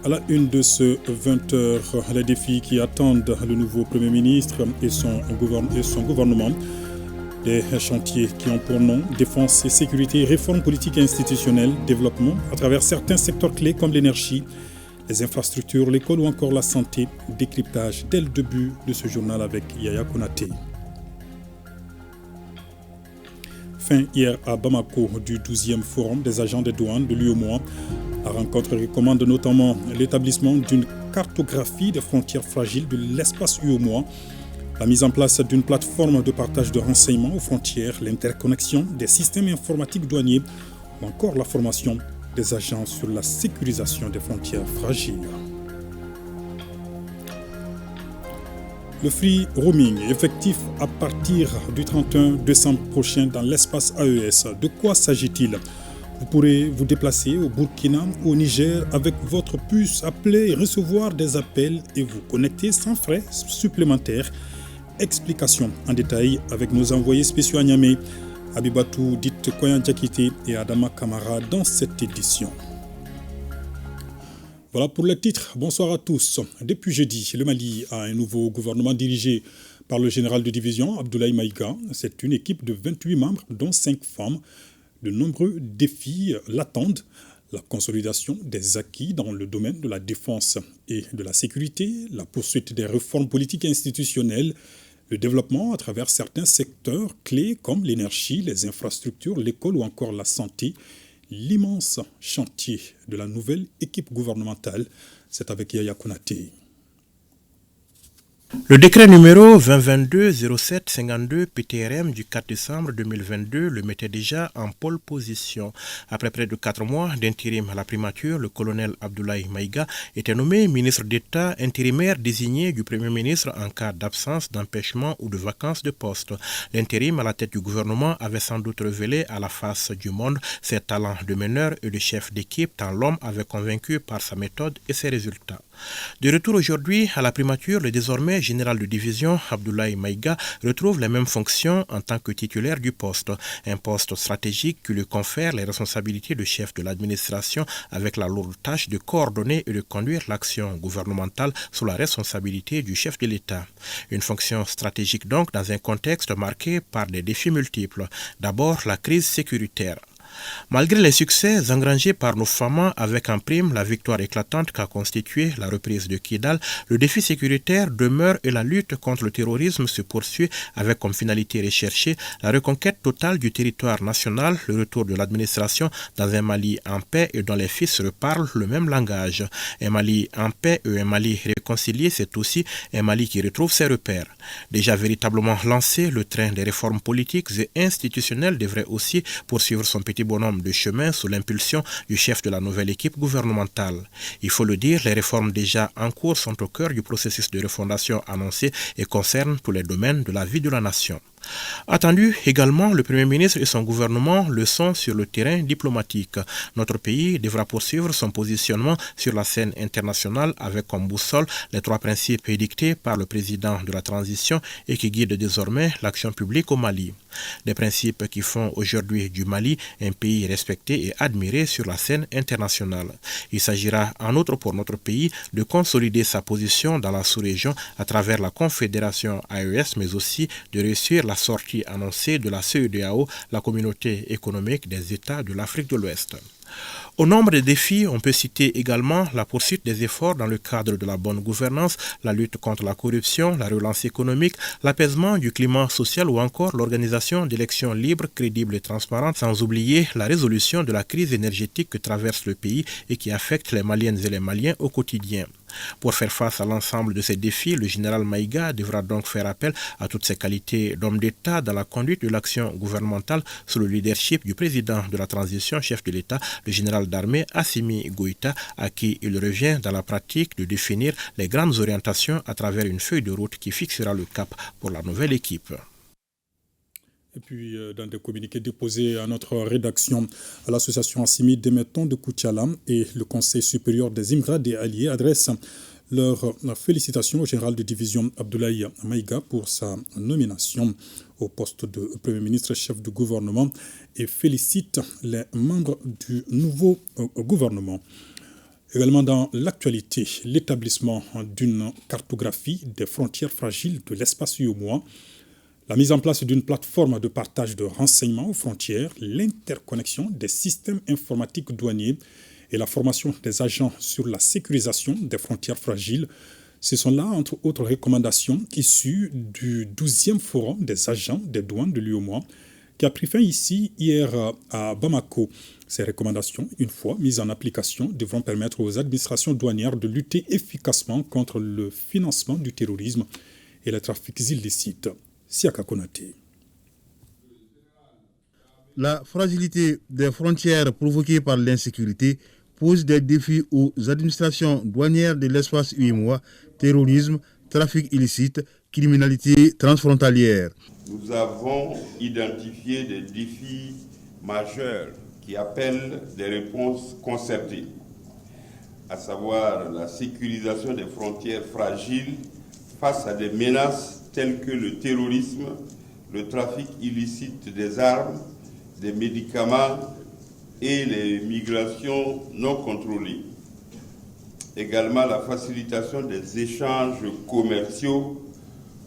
À la une de ce 20h, les défis qui attendent le nouveau Premier ministre et son gouvernement, des chantiers qui ont pour nom défense et sécurité, réforme politique et institutionnelle, développement à travers certains secteurs clés comme l'énergie, les infrastructures, l'école ou encore la santé. Décryptage dès le début de ce journal avec Yaya Konaté. Fin hier à Bamako du 12e forum des agents des douanes de l'UEMOA. La rencontre recommande notamment l'établissement d'une cartographie des frontières fragiles de l'espace UEMOA, la mise en place d'une plateforme de partage de renseignements aux frontières, l'interconnexion des systèmes informatiques douaniers ou encore la formation des agents sur la sécurisation des frontières fragiles. Le free roaming est effectif à partir du 31 décembre prochain dans l'espace AES. De quoi s'agit-il ? Vous pourrez vous déplacer au Burkina ou au Niger avec votre puce, appeler et recevoir des appels et vous connecter sans frais supplémentaires. Explications en détail avec nos envoyés spéciaux à Niamey, Abibatou Dite Koyan Diakité et Adama Kamara dans cette édition. Voilà pour les titres. Bonsoir à tous. Depuis jeudi, le Mali a un nouveau gouvernement dirigé par le général de division Abdoulaye Maïga. C'est une équipe de 28 membres, dont 5 femmes. De nombreux défis l'attendent. La consolidation des acquis dans le domaine de la défense et de la sécurité, la poursuite des réformes politiques et institutionnelles, le développement à travers certains secteurs clés comme l'énergie, les infrastructures, l'école ou encore la santé. L'immense chantier de la nouvelle équipe gouvernementale, c'est avec Yaya Konaté. Le décret numéro 2022-07-52 PTRM du 4 décembre 2022 le mettait déjà en pole position. Après près de 4 mois d'intérim à la primature, le colonel Abdoulaye Maïga était nommé ministre d'État intérimaire désigné du Premier ministre en cas d'absence, d'empêchement ou de vacances de poste. L'intérim à la tête du gouvernement avait sans doute révélé à la face du monde ses talents de meneur et de chef d'équipe tant l'homme avait convaincu par sa méthode et ses résultats. De retour aujourd'hui à la primature, le désormais général de division Abdoulaye Maïga retrouve les mêmes fonctions en tant que titulaire du poste. Un poste stratégique qui lui confère les responsabilités de chef de l'administration avec la lourde tâche de coordonner et de conduire l'action gouvernementale sous la responsabilité du chef de l'État. Une fonction stratégique donc dans un contexte marqué par des défis multiples. D'abord la crise sécuritaire. Malgré les succès engrangés par nos femmes avec en prime la victoire éclatante qu'a constituée la reprise de Kidal, le défi sécuritaire demeure et la lutte contre le terrorisme se poursuit avec comme finalité recherchée la reconquête totale du territoire national, le retour de l'administration dans un Mali en paix et dont les fils reparlent le même langage. Un Mali en paix et un Mali réconcilié, c'est aussi un Mali qui retrouve ses repères. Déjà véritablement lancé, le train des réformes politiques et institutionnelles devrait aussi poursuivre son petit bonhomme de chemin sous l'impulsion du chef de la nouvelle équipe gouvernementale. Il faut le dire, les réformes déjà en cours sont au cœur du processus de refondation annoncé et concernent tous les domaines de la vie de la nation. Attendu également, le Premier ministre et son gouvernement le sont sur le terrain diplomatique. Notre pays devra poursuivre son positionnement sur la scène internationale avec comme boussole les 3 principes édictés par le président de la transition et qui guident désormais l'action publique au Mali. Des principes qui font aujourd'hui du Mali un pays respecté et admiré sur la scène internationale. Il s'agira en outre pour notre pays de consolider sa position dans la sous-région à travers la Confédération AES, mais aussi de réussir la sortie annoncée de la CEDEAO, la communauté économique des États de l'Afrique de l'Ouest. Au nombre des défis, on peut citer également la poursuite des efforts dans le cadre de la bonne gouvernance, la lutte contre la corruption, la relance économique, l'apaisement du climat social ou encore l'organisation d'élections libres, crédibles et transparentes, sans oublier la résolution de la crise énergétique que traverse le pays et qui affecte les Maliennes et les Maliens au quotidien. Pour faire face à l'ensemble de ces défis, le général Maïga devra donc faire appel à toutes ses qualités d'homme d'État dans la conduite de l'action gouvernementale sous le leadership du président de la transition, chef de l'État, le général d'armée Assimi Goïta, à qui il revient dans la pratique de définir les grandes orientations à travers une feuille de route qui fixera le cap pour la nouvelle équipe. Et puis, dans des communiqués déposés à notre rédaction, à l'association Assimi Demeton de Koutiala et le Conseil supérieur des immigrants des Alliés adressent leurs félicitations au général de division Abdoulaye Maïga pour sa nomination au poste de Premier ministre chef du gouvernement et félicitent les membres du nouveau gouvernement. Également dans l'actualité, l'établissement d'une cartographie des frontières fragiles de l'espace UEMOA, la mise en place d'une plateforme de partage de renseignements aux frontières, l'interconnexion des systèmes informatiques douaniers et la formation des agents sur la sécurisation des frontières fragiles. Ce sont là, entre autres recommandations, issues du 12e forum des agents des douanes de l'UEMOA qui a pris fin ici hier à Bamako. Ces recommandations, une fois mises en application, devront permettre aux administrations douanières de lutter efficacement contre le financement du terrorisme et les trafics illicites. Siaka Konaté. La fragilité des frontières provoquée par l'insécurité pose des défis aux administrations douanières de l'espace UEMOA, terrorisme, trafic illicite, criminalité transfrontalière. Nous avons identifié des défis majeurs qui appellent des réponses concertées, à savoir la sécurisation des frontières fragiles face à des menaces telles que le terrorisme, le trafic illicite des armes, des médicaments et les migrations non contrôlées. Également la facilitation des échanges commerciaux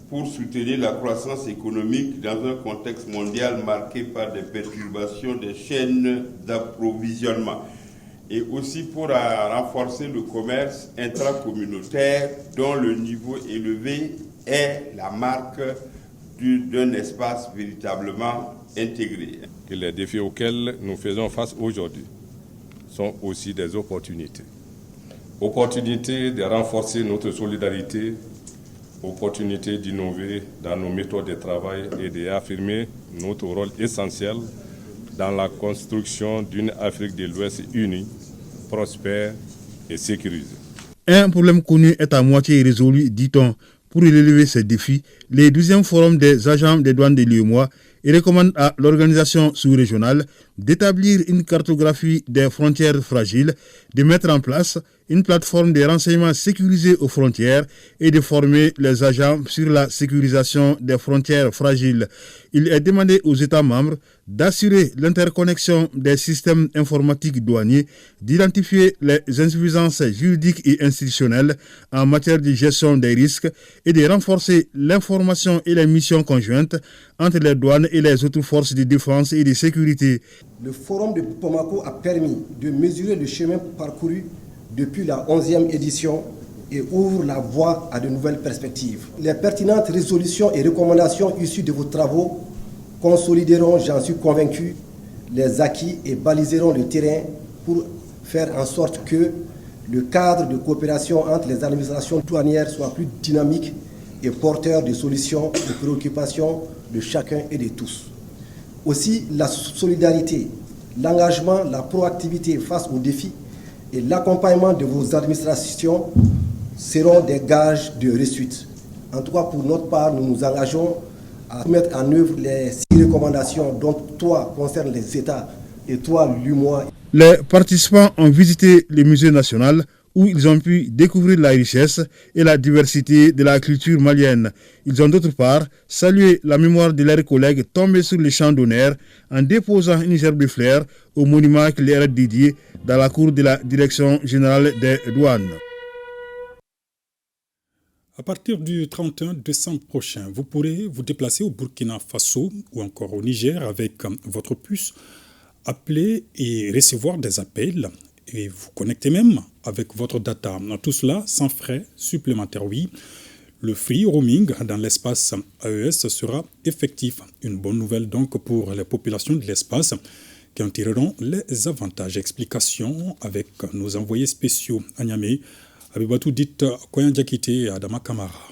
pour soutenir la croissance économique dans un contexte mondial marqué par des perturbations des chaînes d'approvisionnement. Et aussi pour renforcer le commerce intracommunautaire dont le niveau élevé est la marque d'un espace véritablement intégré. Que les défis auxquels nous faisons face aujourd'hui sont aussi des opportunités. Opportunités de renforcer notre solidarité, opportunité d'innover dans nos méthodes de travail et d'affirmer notre rôle essentiel dans la construction d'une Afrique de l'Ouest unie, prospère et sécurisée. Un problème connu est à moitié résolu, dit-on. Pour relever ces défis, le 12e forum des agents des douanes de l'UEMOA recommande à l'organisation sous-régionale d'établir une cartographie des frontières fragiles, de mettre en place une plateforme de renseignement sécurisée aux frontières et de former les agents sur la sécurisation des frontières fragiles. Il est demandé aux États membres d'assurer l'interconnexion des systèmes informatiques douaniers, d'identifier les insuffisances juridiques et institutionnelles en matière de gestion des risques et de renforcer l'information et les missions conjointes entre les douanes et les autres forces de défense et de sécurité. Le forum de Bamako a permis de mesurer le chemin parcouru depuis la 11e édition et ouvre la voie à de nouvelles perspectives. Les pertinentes résolutions et recommandations issues de vos travaux consolideront, j'en suis convaincu, les acquis et baliseront le terrain pour faire en sorte que le cadre de coopération entre les administrations douanières soit plus dynamique et porteur de solutions aux préoccupations de chacun et de tous. Aussi, la solidarité, l'engagement, la proactivité face aux défis et l'accompagnement de vos administrations seront des gages de réussite. En tout cas, pour notre part, nous nous engageons à mettre en œuvre les 6 recommandations dont 3 concernent les États et 3 l'UEMOA. Les participants ont visité le musée national où ils ont pu découvrir la richesse et la diversité de la culture malienne. Ils ont d'autre part salué la mémoire de leurs collègues tombés sur le champ d'honneur en déposant une gerbe de fleurs au monument qui leur est dédié dans la cour de la Direction générale des douanes. À partir du 31 décembre prochain, vous pourrez vous déplacer au Burkina Faso ou encore au Niger avec votre puce, appeler et recevoir des appels et vous connecter même avec votre data. Tout cela sans frais supplémentaires, oui. Le free roaming dans l'espace AES sera effectif. Une bonne nouvelle donc pour les populations de l'espace qui en tireront les avantages. Explications avec nos envoyés spéciaux à Niamey, Abibatou dit Koyan Diakité et Adama Kamara.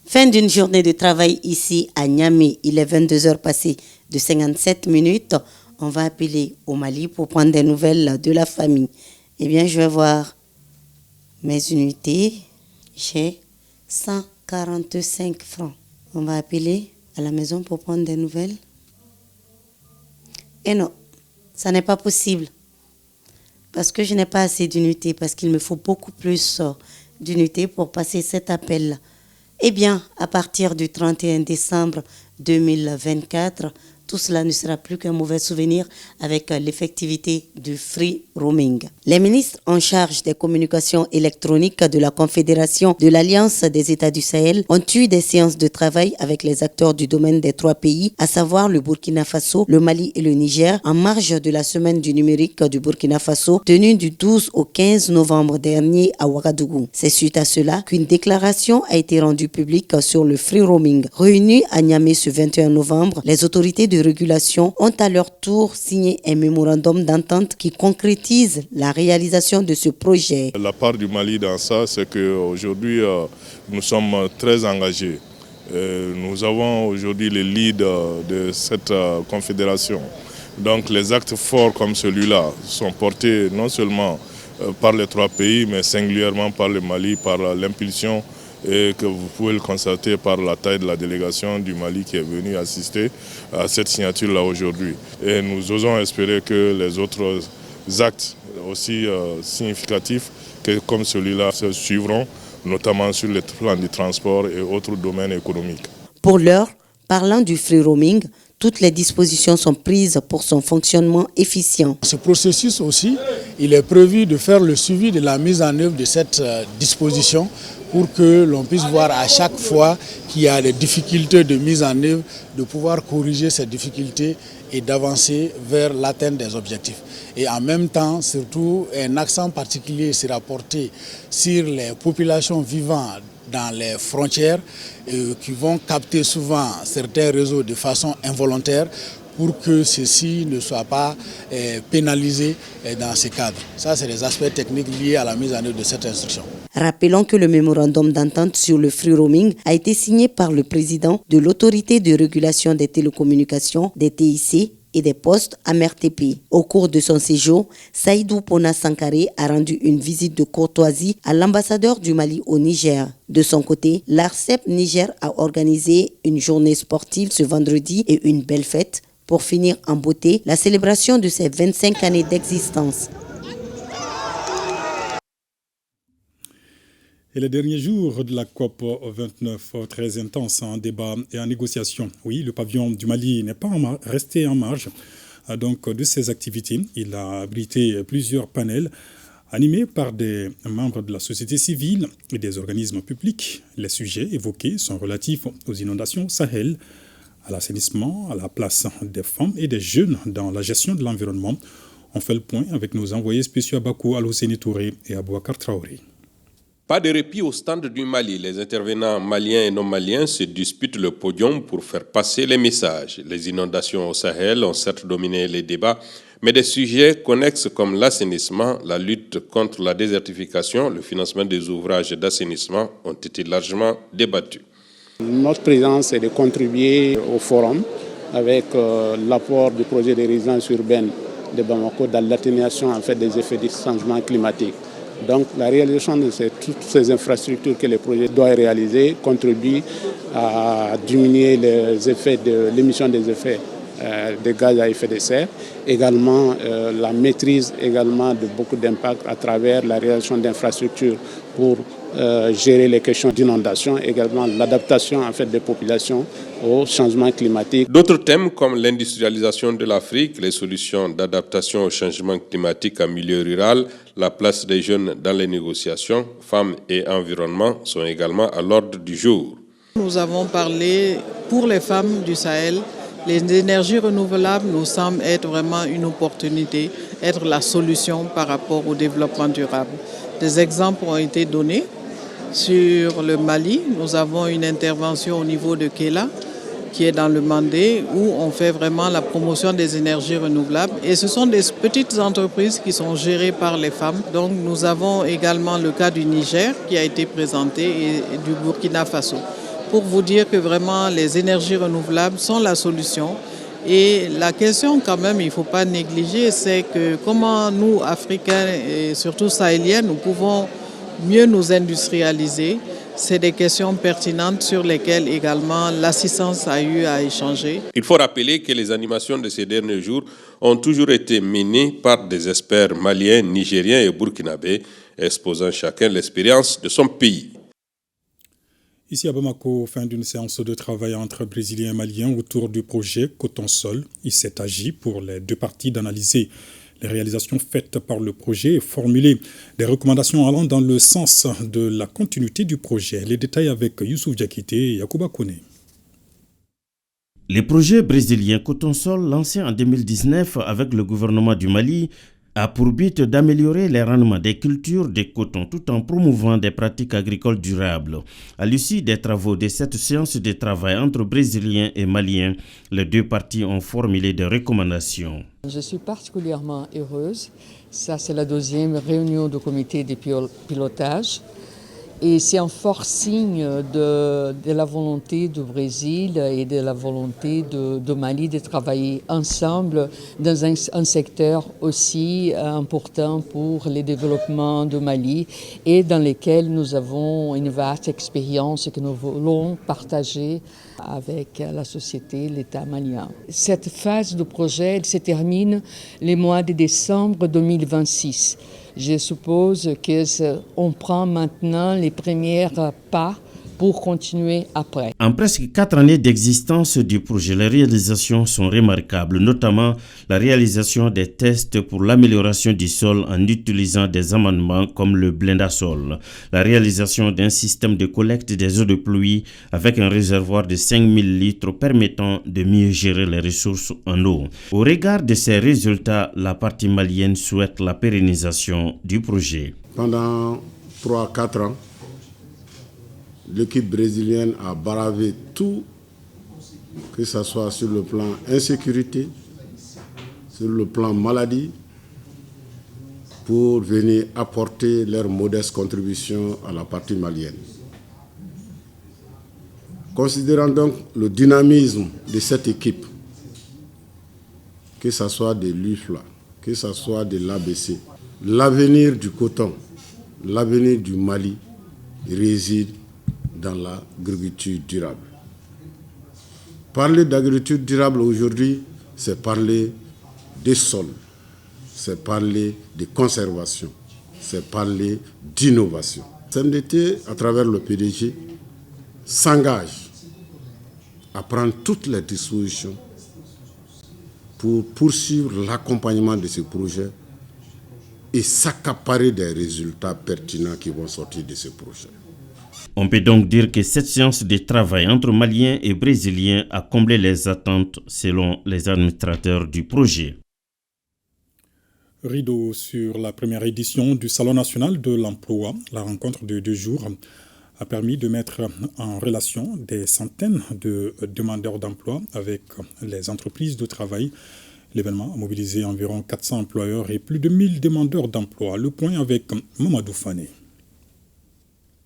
Fin d'une journée de travail ici à Niamey. Il est 22h passées de 57 minutes. On va appeler au Mali pour prendre des nouvelles de la famille. Eh bien, je vais voir mes unités. J'ai 145 francs. On va appeler à la maison pour prendre des nouvelles. Et non, ça n'est pas possible. Parce que je n'ai pas assez d'unités, parce qu'il me faut beaucoup plus d'unités pour passer cet appel-là. Eh bien, à partir du 31 décembre 2024, tout cela ne sera plus qu'un mauvais souvenir avec l'effectivité du free roaming. Les ministres en charge des communications électroniques de la Confédération de l'Alliance des États du Sahel ont eu des séances de travail avec les acteurs du domaine des 3 pays, à savoir le Burkina Faso, le Mali et le Niger, en marge de la semaine du numérique du Burkina Faso, tenue du 12 au 15 novembre dernier à Ouagadougou. C'est suite à cela qu'une déclaration a été rendue publique sur le free roaming. Réunis à Niamey ce 21 novembre, les autorités de régulation ont à leur tour signé un mémorandum d'entente qui concrétise la réalisation de ce projet. La part du Mali dans ça, c'est qu'aujourd'hui, nous sommes très engagés. Nous avons aujourd'hui le lead de cette confédération. Donc les actes forts comme celui-là sont portés non seulement par les 3 pays, mais singulièrement par le Mali, par l'impulsion et que vous pouvez le constater par la taille de la délégation du Mali qui est venue assister à cette signature-là aujourd'hui. Et nous osons espérer que les autres actes aussi significatifs que comme celui-là se suivront, notamment sur le plan du transport et autres domaines économiques. Pour l'heure, parlant du free roaming, toutes les dispositions sont prises pour son fonctionnement efficient. Ce processus aussi, il est prévu de faire le suivi de la mise en œuvre de cette disposition pour que l'on puisse voir à chaque fois qu'il y a des difficultés de mise en œuvre, de pouvoir corriger ces difficultés et d'avancer vers l'atteinte des objectifs. Et en même temps, surtout, un accent particulier sera porté sur les populations vivant dans les frontières qui vont capter souvent certains réseaux de façon involontaire pour que ceux-ci ne soient pas pénalisés dans ces cadres. Ça, c'est des aspects techniques liés à la mise en œuvre de cette instruction. Rappelons que le mémorandum d'entente sur le free roaming a été signé par le président de l'autorité de régulation des télécommunications, des TIC, et des postes à MRTP. Au cours de son séjour, Saïdou Pona Sankaré a rendu une visite de courtoisie à l'ambassadeur du Mali au Niger. De son côté, l'ARCEP Niger a organisé une journée sportive ce vendredi et une belle fête pour finir en beauté la célébration de ses 25 années d'existence. Et les derniers jours de la COP29, très intense en débat et en négociation. Oui, le pavillon du Mali n'est pas resté en marge donc, de ces activités. Il a abrité plusieurs panels animés par des membres de la société civile et des organismes publics. Les sujets évoqués sont relatifs aux inondations au Sahel, à l'assainissement, à la place des femmes et des jeunes dans la gestion de l'environnement. On fait le point avec nos envoyés spéciaux à Bako, Al-Husseini Touré et Abouakar Traoré. Pas de répit au stand du Mali. Les intervenants maliens et non maliens se disputent le podium pour faire passer les messages. Les inondations au Sahel ont certes dominé les débats, mais des sujets connexes comme l'assainissement, la lutte contre la désertification, le financement des ouvrages d'assainissement ont été largement débattus. Notre présence est de contribuer au forum avec l'apport du projet de résidence urbaine de Bamako dans l'atténuation en fait, des effets du changement climatique. Donc la réalisation de toutes ces infrastructures que les projets doivent réaliser contribue à diminuer les effets de l'émission des effets de gaz à effet de serre, également la maîtrise également de beaucoup d'impacts à travers la réalisation d'infrastructures pour gérer les questions d'inondation, également l'adaptation en fait des populations au changement climatique. D'autres thèmes comme l'industrialisation de l'Afrique, les solutions d'adaptation au changement climatique en milieu rural, la place des jeunes dans les négociations, femmes et environnement sont également à l'ordre du jour. Nous avons parlé pour les femmes du Sahel. Les énergies renouvelables nous semblent être vraiment une opportunité, être la solution par rapport au développement durable. Des exemples ont été donnés. Sur le Mali, nous avons une intervention au niveau de Kéla, qui est dans le Mandé, où on fait vraiment la promotion des énergies renouvelables. Et ce sont des petites entreprises qui sont gérées par les femmes. Donc nous avons également le cas du Niger qui a été présenté et du Burkina Faso. Pour vous dire que vraiment les énergies renouvelables sont la solution. Et la question quand même, il ne faut pas négliger, c'est que comment nous, Africains et surtout Sahéliens, nous pouvons mieux nous industrialiser. C'est des questions pertinentes sur lesquelles également l'assistance a eu à échanger. Il faut rappeler que les animations de ces derniers jours ont toujours été menées par des experts maliens, nigériens et burkinabés, exposant chacun l'expérience de son pays. Ici à Bamako, fin d'une séance de travail entre Brésiliens et Maliens autour du projet Coton-Sol. Il s'est agi pour les deux parties d'analyser les réalisations faites par le projet et formuler des recommandations allant dans le sens de la continuité du projet. Les détails avec Youssouf Diakité et Yacouba Kone. Le projet brésilien Coton-Sol, lancé en 2019 avec le gouvernement du Mali, a pour but d'améliorer les rendements des cultures de coton tout en promouvant des pratiques agricoles durables. À l'issue des travaux de cette séance de travail entre Brésiliens et Maliens, les deux parties ont formulé des recommandations. Je suis particulièrement heureuse. Ça, c'est la deuxième réunion du comité de pilotage. Et c'est un fort signe de la volonté du Brésil et de la volonté de Mali de travailler ensemble dans un secteur aussi important pour le développement du Mali et dans lequel nous avons une vaste expérience que nous voulons partager avec la société, l'État malien. Cette phase du projet elle se termine le mois de décembre 2026. Je suppose qu'on prend maintenant les premiers pas pour continuer après. En presque 4 années d'existence du projet, les réalisations sont remarquables, notamment la réalisation des tests pour l'amélioration du sol en utilisant des amendements comme le blindasol, la réalisation d'un système de collecte des eaux de pluie avec un réservoir de 5000 litres permettant de mieux gérer les ressources en eau. Au regard de ces résultats, la partie malienne souhaite la pérennisation du projet. Pendant 3-4 ans, l'équipe brésilienne a bravé tout, que ce soit sur le plan insécurité, sur le plan maladie, pour venir apporter leur modeste contribution à la partie malienne. Considérant donc le dynamisme de cette équipe, que ce soit de l'UFLA, que ce soit de l'ABC, l'avenir du coton, l'avenir du Mali réside dans l'agriculture durable. Parler d'agriculture durable aujourd'hui, c'est parler des sols, c'est parler de conservation, c'est parler d'innovation. CNDT, à travers le PDG, s'engage à prendre toutes les dispositions pour poursuivre l'accompagnement de ce projet et s'accaparer des résultats pertinents qui vont sortir de ce projet. On peut donc dire que cette séance de travail entre Maliens et Brésiliens a comblé les attentes selon les administrateurs du projet. Rideau sur la première édition du Salon national de l'emploi. La rencontre de 2 jours a permis de mettre en relation des centaines de demandeurs d'emploi avec les entreprises de travail. L'événement a mobilisé environ 400 employeurs et plus de 1000 demandeurs d'emploi. Le point avec Mamadou Fane.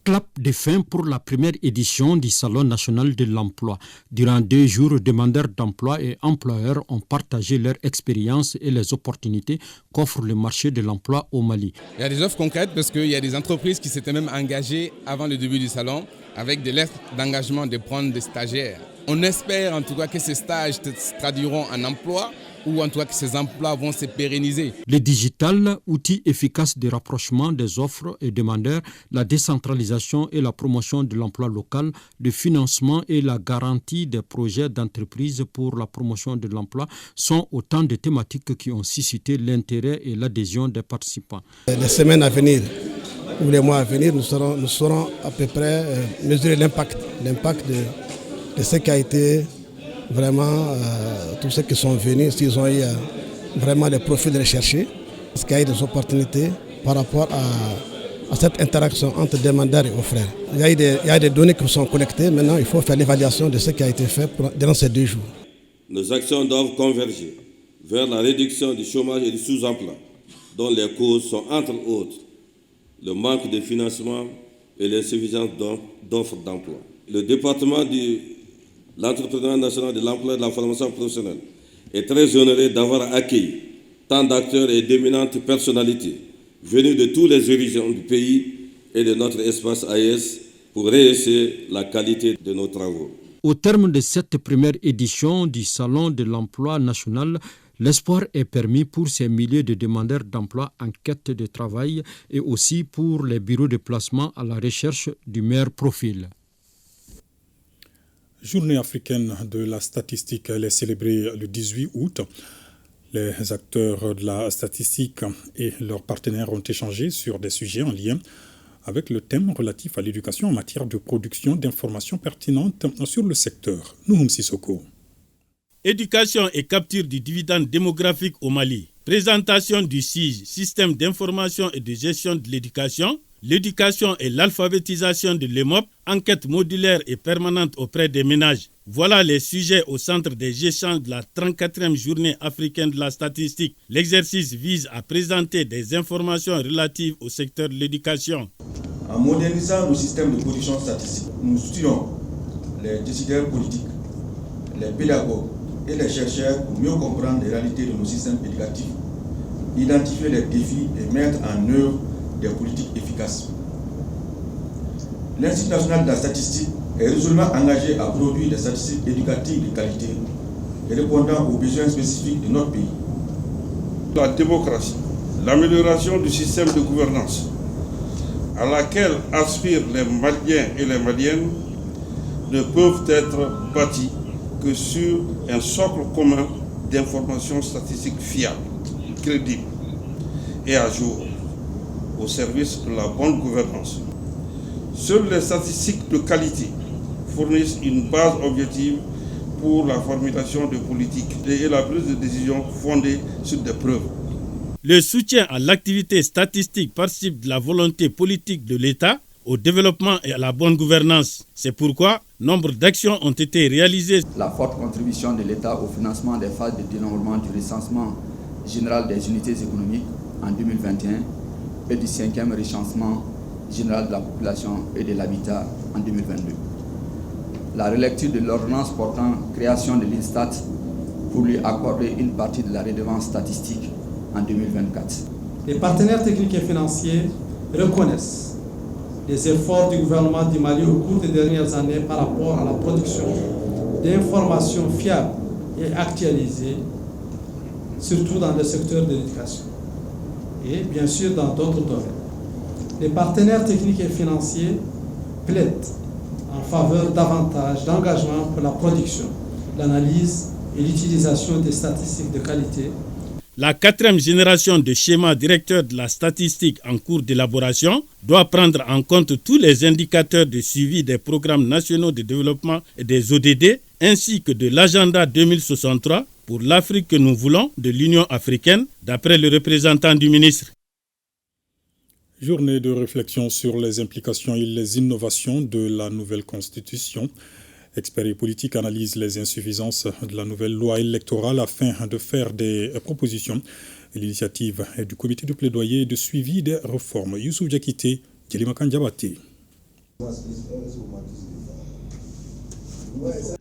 Clap de fin pour la première édition du Salon national de l'emploi. Durant 2 jours, demandeurs d'emploi et employeurs ont partagé leur expérience et les opportunités qu'offre le marché de l'emploi au Mali. Il y a des offres concrètes parce qu'il y a des entreprises qui s'étaient même engagées avant le début du salon avec des lettres d'engagement de prendre des stagiaires. On espère en tout cas que ces stages se traduiront en emploi ou en tout cas que ces emplois vont se pérenniser. Le digital, outil efficace de rapprochement des offres et demandeurs, la décentralisation et la promotion de l'emploi local, le financement et la garantie des projets d'entreprise pour la promotion de l'emploi sont autant de thématiques qui ont suscité l'intérêt et l'adhésion des participants. Les semaines à venir ou les mois à venir, nous saurons à peu près mesurer l'impact de ce qui a été vraiment tous ceux qui sont venus, s'ils ont eu vraiment les profils recherchés, est-ce qu'il y a eu des opportunités par rapport à cette interaction entre demandeurs et offreurs. Il y a des données qui sont collectées, maintenant il faut faire l'évaluation de ce qui a été fait durant ces 2 jours. Nos actions doivent converger vers la réduction du chômage et du sous-emploi, dont les causes sont entre autres le manque de financement et l'insuffisance d'offres d'emploi. Le département de l'Entrepreneuriat national de l'emploi et de la formation professionnelle est très honoré d'avoir accueilli tant d'acteurs et d'éminentes personnalités venus de tous les horizons du pays et de notre espace AES pour rehausser la qualité de nos travaux. Au terme de cette première édition du Salon de l'emploi national, l'espoir est permis pour ces milliers de demandeurs d'emploi en quête de travail et aussi pour les bureaux de placement à la recherche du meilleur profil. Journée africaine de la statistique, elle est célébrée le 18 août. Les acteurs de la statistique et leurs partenaires ont échangé sur des sujets en lien avec le thème relatif à l'éducation en matière de production d'informations pertinentes sur le secteur. Nouhoum Sissoko. Éducation et capture du dividende démographique au Mali. Présentation du SIGE, Système d'information et de gestion de l'éducation. L'éducation et l'alphabétisation de l'EMOP, enquête modulaire et permanente auprès des ménages. Voilà les sujets au centre des échanges de la 34e journée africaine de la statistique. L'exercice vise à présenter des informations relatives au secteur de l'éducation. En modernisant nos systèmes de production statistique, nous soutenons les décideurs politiques, les pédagogues et les chercheurs pour mieux comprendre les réalités de nos systèmes éducatifs, identifier les défis et mettre en œuvre des politiques efficaces. L'Institut national de la statistique est résolument engagé à produire des statistiques éducatives de qualité et répondant aux besoins spécifiques de notre pays. La démocratie, l'amélioration du système de gouvernance à laquelle aspirent les Maliens et les Maliennes ne peuvent être bâtis que sur un socle commun d'informations statistiques fiables, crédibles et à jour, au service de la bonne gouvernance. Seules les statistiques de qualité fournissent une base objective pour la formulation de politiques et la prise de décisions fondées sur des preuves. Le soutien à l'activité statistique participe de la volonté politique de l'État au développement et à la bonne gouvernance. C'est pourquoi nombre d'actions ont été réalisées. La forte contribution de l'État au financement des phases de dénombrement du recensement général des unités économiques en 2021 et du 5e recensement général de la population et de l'habitat en 2022. La relecture de l'ordonnance portant création de l'INSTAT pour lui accorder une partie de la redevance statistique en 2024. Les partenaires techniques et financiers reconnaissent les efforts du gouvernement du Mali au cours des dernières années par rapport à la production d'informations fiables et actualisées, surtout dans le secteur de l'éducation et bien sûr dans d'autres domaines. Les partenaires techniques et financiers plaident en faveur davantage d'engagement pour la production, l'analyse et l'utilisation des statistiques de qualité. La 4e génération de schémas directeurs de la statistique en cours d'élaboration doit prendre en compte tous les indicateurs de suivi des programmes nationaux de développement et des ODD, ainsi que de l'agenda 2063 pour l'Afrique que nous voulons de l'Union africaine, d'après le représentant du ministre. Journée de réflexion sur les implications et les innovations de la nouvelle constitution. Experts et politiques analysent les insuffisances de la nouvelle loi électorale afin de faire des propositions. L'initiative est du comité de plaidoyer et de suivi des réformes. Youssouf Diakité, Djelimakan Diabaté.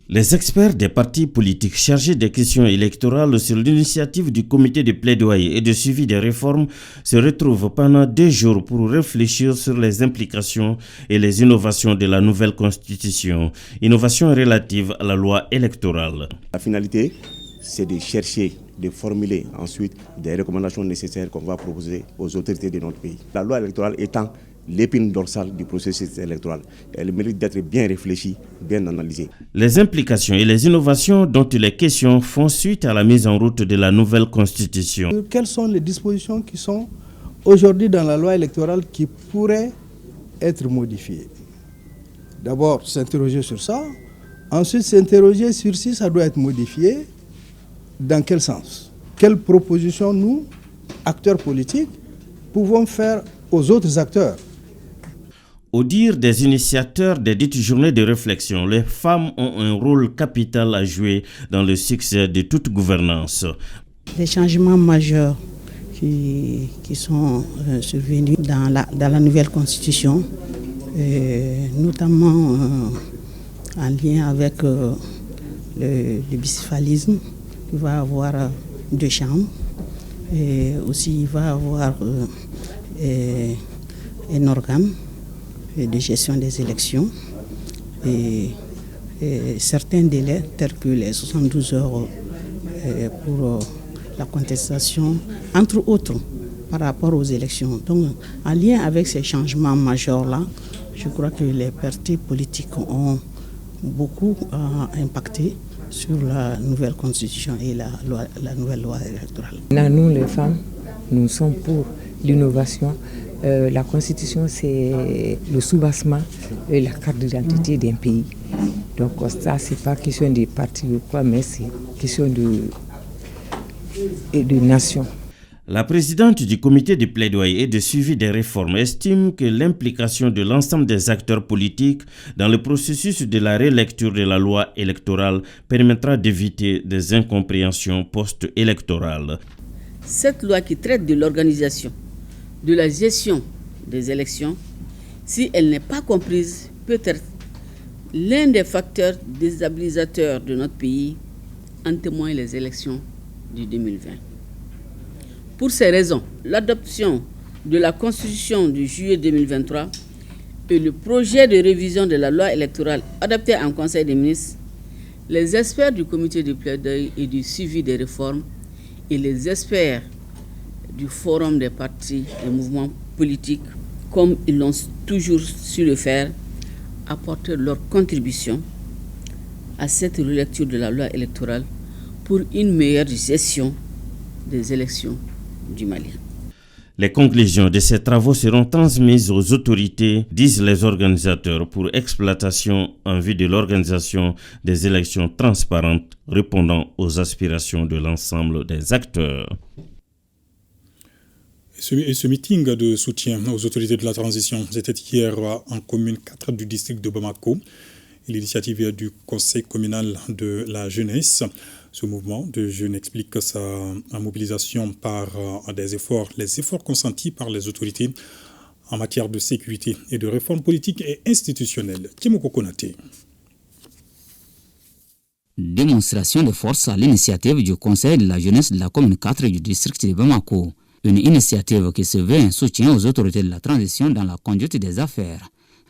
Les experts des partis politiques chargés des questions électorales sur l'initiative du comité de plaidoyer et de suivi des réformes se retrouvent pendant 2 jours pour réfléchir sur les implications et les innovations de la nouvelle constitution, innovations relatives à la loi électorale. La finalité, c'est de chercher, de formuler ensuite des recommandations nécessaires qu'on va proposer aux autorités de notre pays. La loi électorale étant l'épine dorsale du processus électoral. Elle mérite d'être bien réfléchie, bien analysée. Les implications et les innovations dont il est question font suite à la mise en route de la nouvelle constitution. Quelles sont les dispositions qui sont aujourd'hui dans la loi électorale qui pourraient être modifiées? D'abord, s'interroger sur ça. Ensuite, s'interroger sur si ça doit être modifié. Dans quel sens? Quelles propositions nous, acteurs politiques, pouvons faire aux autres acteurs? Au dire des initiateurs des dites journées de réflexion, les femmes ont un rôle capital à jouer dans le succès de toute gouvernance. Les changements majeurs qui sont survenus dans la nouvelle constitution, notamment en lien avec le bicéphalisme, il va y avoir 2 chambres, et aussi il va y avoir un organe de gestion des élections et certains délais tels que les 72 heures pour la contestation, entre autres, par rapport aux élections. Donc, en lien avec ces changements majeurs-là, je crois que les partis politiques ont beaucoup impacté sur la nouvelle constitution et la nouvelle loi électorale. Nous, les femmes, nous sommes pour l'innovation. La constitution, c'est le soubassement et la carte d'identité d'un pays. Donc ça, c'est pas question des partis ou quoi, mais c'est question de nation. La présidente du comité de plaidoyer et de suivi des réformes estime que l'implication de l'ensemble des acteurs politiques dans le processus de la relecture de la loi électorale permettra d'éviter des incompréhensions post-électorales. Cette loi qui traite de l'organisation, de la gestion des élections, si elle n'est pas comprise, peut être l'un des facteurs déstabilisateurs de notre pays, en témoignent les élections de 2020. Pour ces raisons, l'adoption de la Constitution de juillet 2023 et le projet de révision de la loi électorale adopté en Conseil des ministres, les experts du comité de plaidoyer et du suivi des réformes et les experts du Forum des partis et mouvements politiques, comme ils l'ont toujours su le faire, apporter leur contribution à cette relecture de la loi électorale pour une meilleure gestion des élections du Mali. Les conclusions de ces travaux seront transmises aux autorités, disent les organisateurs, pour exploitation en vue de l'organisation des élections transparentes répondant aux aspirations de l'ensemble des acteurs. Et ce meeting de soutien aux autorités de la transition, c'était hier en commune 4 du district de Bamako. L'initiative du conseil communal de la jeunesse. Ce mouvement de jeunes explique sa mobilisation par les efforts consentis par les autorités en matière de sécurité et de réforme politique et institutionnelle. Timoko Konaté. Démonstration de force à l'initiative du conseil de la jeunesse de la commune 4 du district de Bamako. Une initiative qui se veut un soutien aux autorités de la transition dans la conduite des affaires.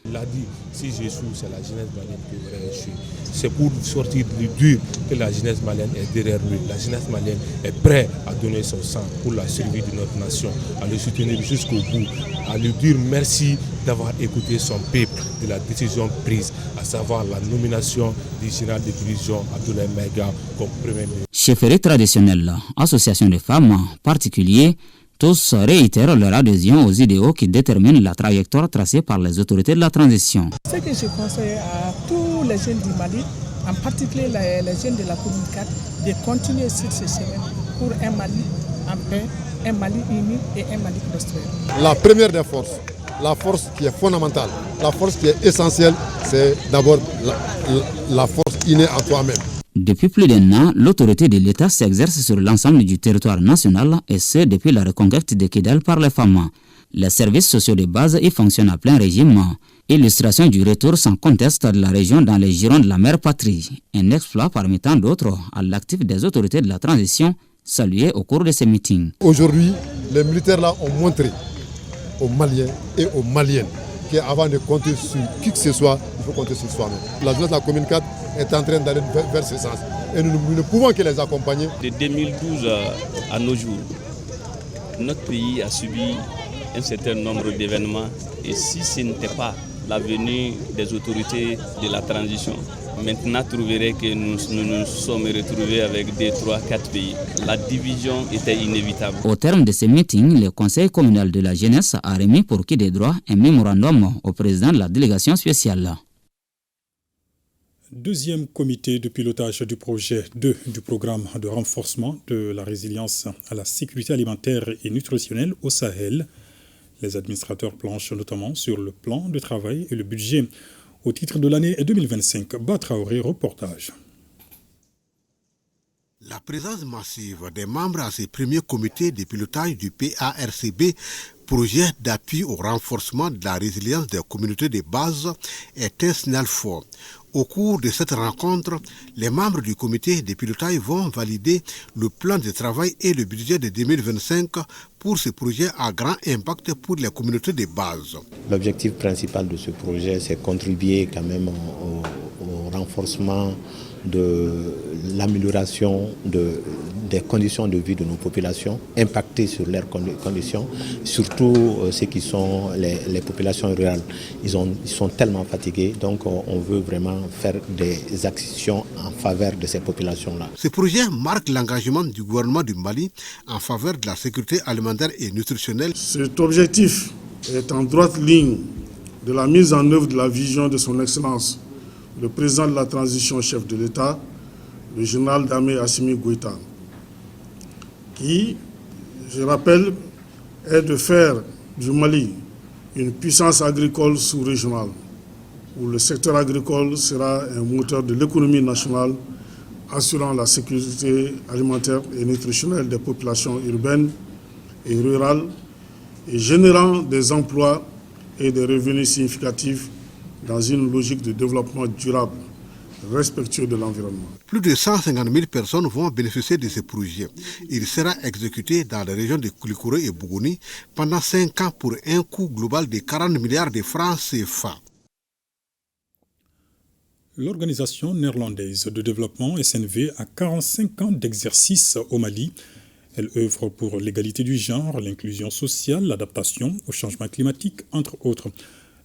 Il a dit, si je suis, c'est la jeunesse malienne que je suis. C'est pour sortir du dur que la jeunesse malienne est derrière lui. La jeunesse malienne est prête à donner son sang pour la survie de notre nation, à le soutenir jusqu'au bout, à lui dire merci d'avoir écouté son peuple de la décision prise, à savoir la nomination du général de division Abdoulaye Maïga comme premier ministre. Chefferie traditionnelle, association de femmes, particuliers, tous réitèrent leur adhésion aux idéaux qui déterminent la trajectoire tracée par les autorités de la transition. Ce que je conseille à tous les jeunes du Mali, en particulier les jeunes de la commune 4, de continuer sur ce chemin pour un Mali en paix, un Mali uni et un Mali prospère. La première des forces, la force qui est fondamentale, la force qui est essentielle, c'est d'abord la force innée à toi-même. Depuis plus d'un an, l'autorité de l'État s'exerce sur l'ensemble du territoire national et ce depuis la reconquête de Kidal par les femmes. Les services sociaux de base y fonctionnent à plein régime. Illustration du retour sans conteste de la région dans les girons de la mère patrie. Un exploit parmi tant d'autres à l'actif des autorités de la transition salué au cours de ces meetings. Aujourd'hui, les militaires là ont montré aux Maliens et aux Maliennes qu'avant de compter sur qui que ce soit, il faut compter sur soi-même. La jeunesse de la commune 4 est en train d'aller vers ce sens. Et nous ne pouvons que les accompagner. De 2012 à nos jours, notre pays a subi un certain nombre d'événements. Et si ce n'était pas la venue des autorités de la transition, maintenant trouverait que nous nous sommes retrouvés avec 2, 3, 4 pays. La division était inévitable. Au terme de ces meetings, le Conseil communal de la jeunesse a remis pour qui des droits un mémorandum au président de la délégation spéciale. Deuxième comité de pilotage du projet 2 du programme de renforcement de la résilience à la sécurité alimentaire et nutritionnelle au Sahel. Les administrateurs planchent notamment sur le plan de travail et le budget au titre de l'année 2025. Batraoré, reportage. La présence massive des membres à ce premier comité de pilotage du PARCB, projet d'appui au renforcement de la résilience des communautés de base, est un signal fort. Au cours de cette rencontre, les membres du comité de pilotage vont valider le plan de travail et le budget de 2025 pour ce projet à grand impact pour les communautés de base. L'objectif principal de ce projet, c'est contribuer quand même au renforcement de l'amélioration des conditions de vie de nos populations, impacter sur leurs conditions, surtout ceux qui sont les populations rurales. Ils sont tellement fatigués, donc on veut vraiment faire des actions en faveur de ces populations-là. Ce projet marque l'engagement du gouvernement du Mali en faveur de la sécurité alimentaire et nutritionnelle. Cet objectif est en droite ligne de la mise en œuvre de la vision de son Excellence, le président de la transition chef de l'État, le général d'armée Assimi Goïta, qui, je rappelle, est de faire du Mali une puissance agricole sous-régionale, où le secteur agricole sera un moteur de l'économie nationale, assurant la sécurité alimentaire et nutritionnelle des populations urbaines et rurales et générant des emplois et des revenus significatifs dans une logique de développement durable, respectueux de l'environnement. Plus de 150 000 personnes vont bénéficier de ce projet. Il sera exécuté dans les régions de Koulikoro et Bougouni pendant 5 ans pour un coût global de 40 milliards de francs CFA. L'Organisation néerlandaise de développement SNV a 45 ans d'exercice au Mali. Elle œuvre pour l'égalité du genre, l'inclusion sociale, l'adaptation au changement climatique, entre autres.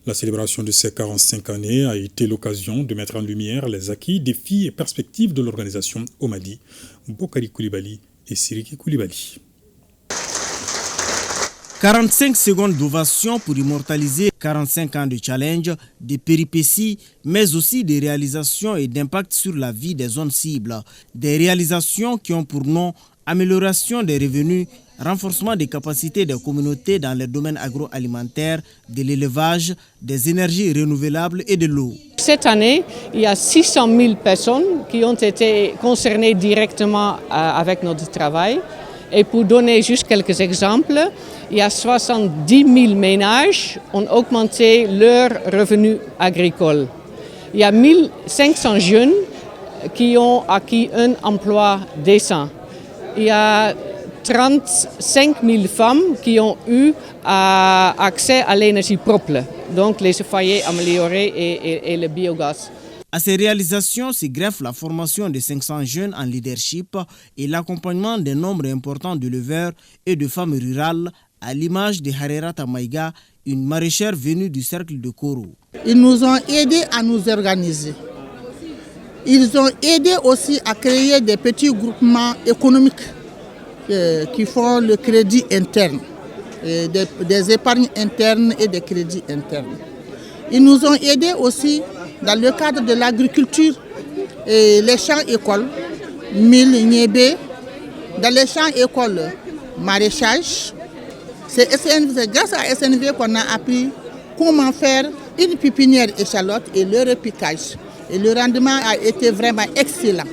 La célébration de ces 45 années a été l'occasion de mettre en lumière les acquis, défis et perspectives de l'organisation au Mali. Bokari Koulibaly et Siriki Koulibaly. 45 secondes d'ovation pour immortaliser 45 ans de challenge, de péripéties, mais aussi des réalisations et d'impact sur la vie des zones cibles. Des réalisations qui ont pour nom amélioration des revenus, renforcement des capacités des communautés dans les domaines agroalimentaires, de l'élevage, des énergies renouvelables et de l'eau. Cette année, il y a 600 000 personnes qui ont été concernées directement avec notre travail. Et pour donner juste quelques exemples, il y a 70 000 ménages qui ont augmenté leurs revenus agricoles. Il y a 1500 jeunes qui ont acquis un emploi décent. Il y a 35 000 femmes qui ont eu accès à l'énergie propre, donc les foyers améliorés et le biogaz. À ces réalisations se greffe la formation de 500 jeunes en leadership et l'accompagnement d'un nombre important d'éleveurs et de femmes rurales, à l'image de Harerata Maïga, une maraîchère venue du cercle de Koro. Ils nous ont aidés à nous organiser. Ils ont aidé aussi à créer des petits groupements économiques qui font le crédit interne, des épargnes internes et des crédits internes. Ils nous ont aidés aussi dans le cadre de l'agriculture et les champs-écoles, mille niébé, dans les champs-écoles maraîchage. C'est grâce à SNV qu'on a appris comment faire une pépinière échalote et le repiquage. Et le rendement a été vraiment excellent.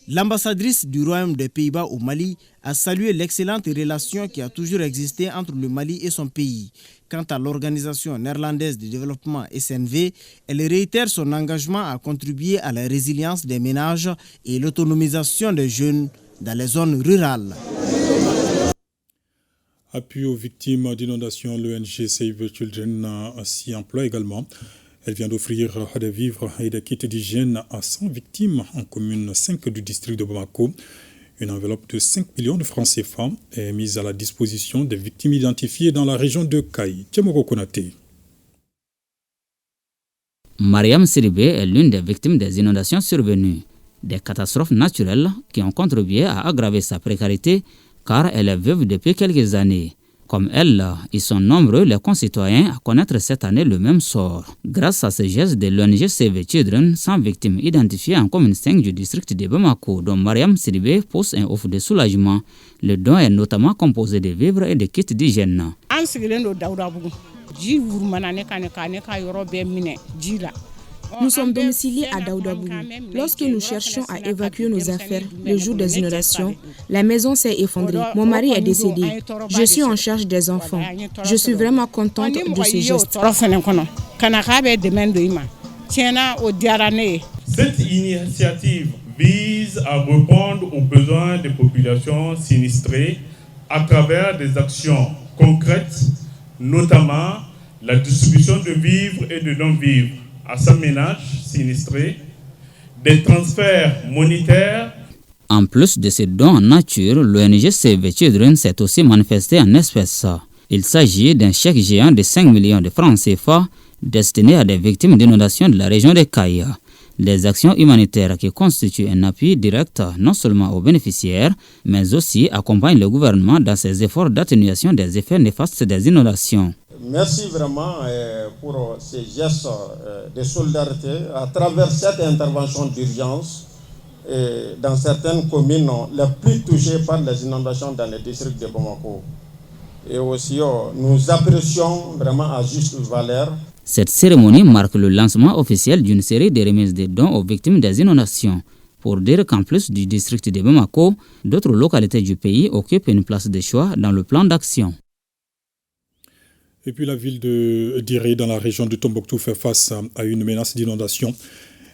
L'ambassadrice du Royaume des Pays-Bas au Mali a salué l'excellente relation qui a toujours existé entre le Mali et son pays. Quant à l'Organisation néerlandaise de développement SNV, elle réitère son engagement à contribuer à la résilience des ménages et l'autonomisation des jeunes dans les zones rurales. Appui aux victimes d'inondations, l'ONG Save the Children s'y emploie également. Elle vient d'offrir des vivres et des kits d'hygiène à 100 victimes en commune 5 du district de Bamako. Une enveloppe de 5 millions de francs CFA est mise à la disposition des victimes identifiées dans la région de Kaï. Tchemoko Konaté. Mariam Siribé est l'une des victimes des inondations survenues. Des catastrophes naturelles qui ont contribué à aggraver sa précarité car elle est veuve depuis quelques années. Comme elle, ils sont nombreux les concitoyens à connaître cette année le même sort. Grâce à ce geste de l'ONG Save the Children, 100 victimes identifiées en commune 5 du district de Bamako, dont Mariam Siribé pose un offre de soulagement. Le don est notamment composé de vivres et de kits d'hygiène. Nous sommes domiciliés à Daoudabougou. Lorsque nous cherchons à évacuer nos affaires le jour des inondations, la maison s'est effondrée. Mon mari est décédé. Je suis en charge des enfants. Je suis vraiment contente de ce geste. Cette initiative vise à répondre aux besoins des populations sinistrées à travers des actions concrètes, notamment la distribution de vivres et de non-vivres à 100 ménages sinistrés, des transferts monétaires. En plus de ces dons en nature, l'ONG Save Children s'est aussi manifestée en espèces. Il s'agit d'un chèque géant de 5 millions de francs CFA destiné à des victimes d'inondations de la région de Kaya. Des actions humanitaires qui constituent un appui direct non seulement aux bénéficiaires, mais aussi accompagnent le gouvernement dans ses efforts d'atténuation des effets néfastes des inondations. Merci vraiment pour ces gestes de solidarité à travers cette intervention d'urgence dans certaines communes les plus touchées par les inondations dans le district de Bamako. Et aussi, nous apprécions vraiment à juste valeur. Cette cérémonie marque le lancement officiel d'une série de remises de dons aux victimes des inondations. Pour dire qu'en plus du district de Bamako, d'autres localités du pays occupent une place de choix dans le plan d'action. Et puis la ville de Diré, dans la région de Tombouctou, fait face à une menace d'inondation.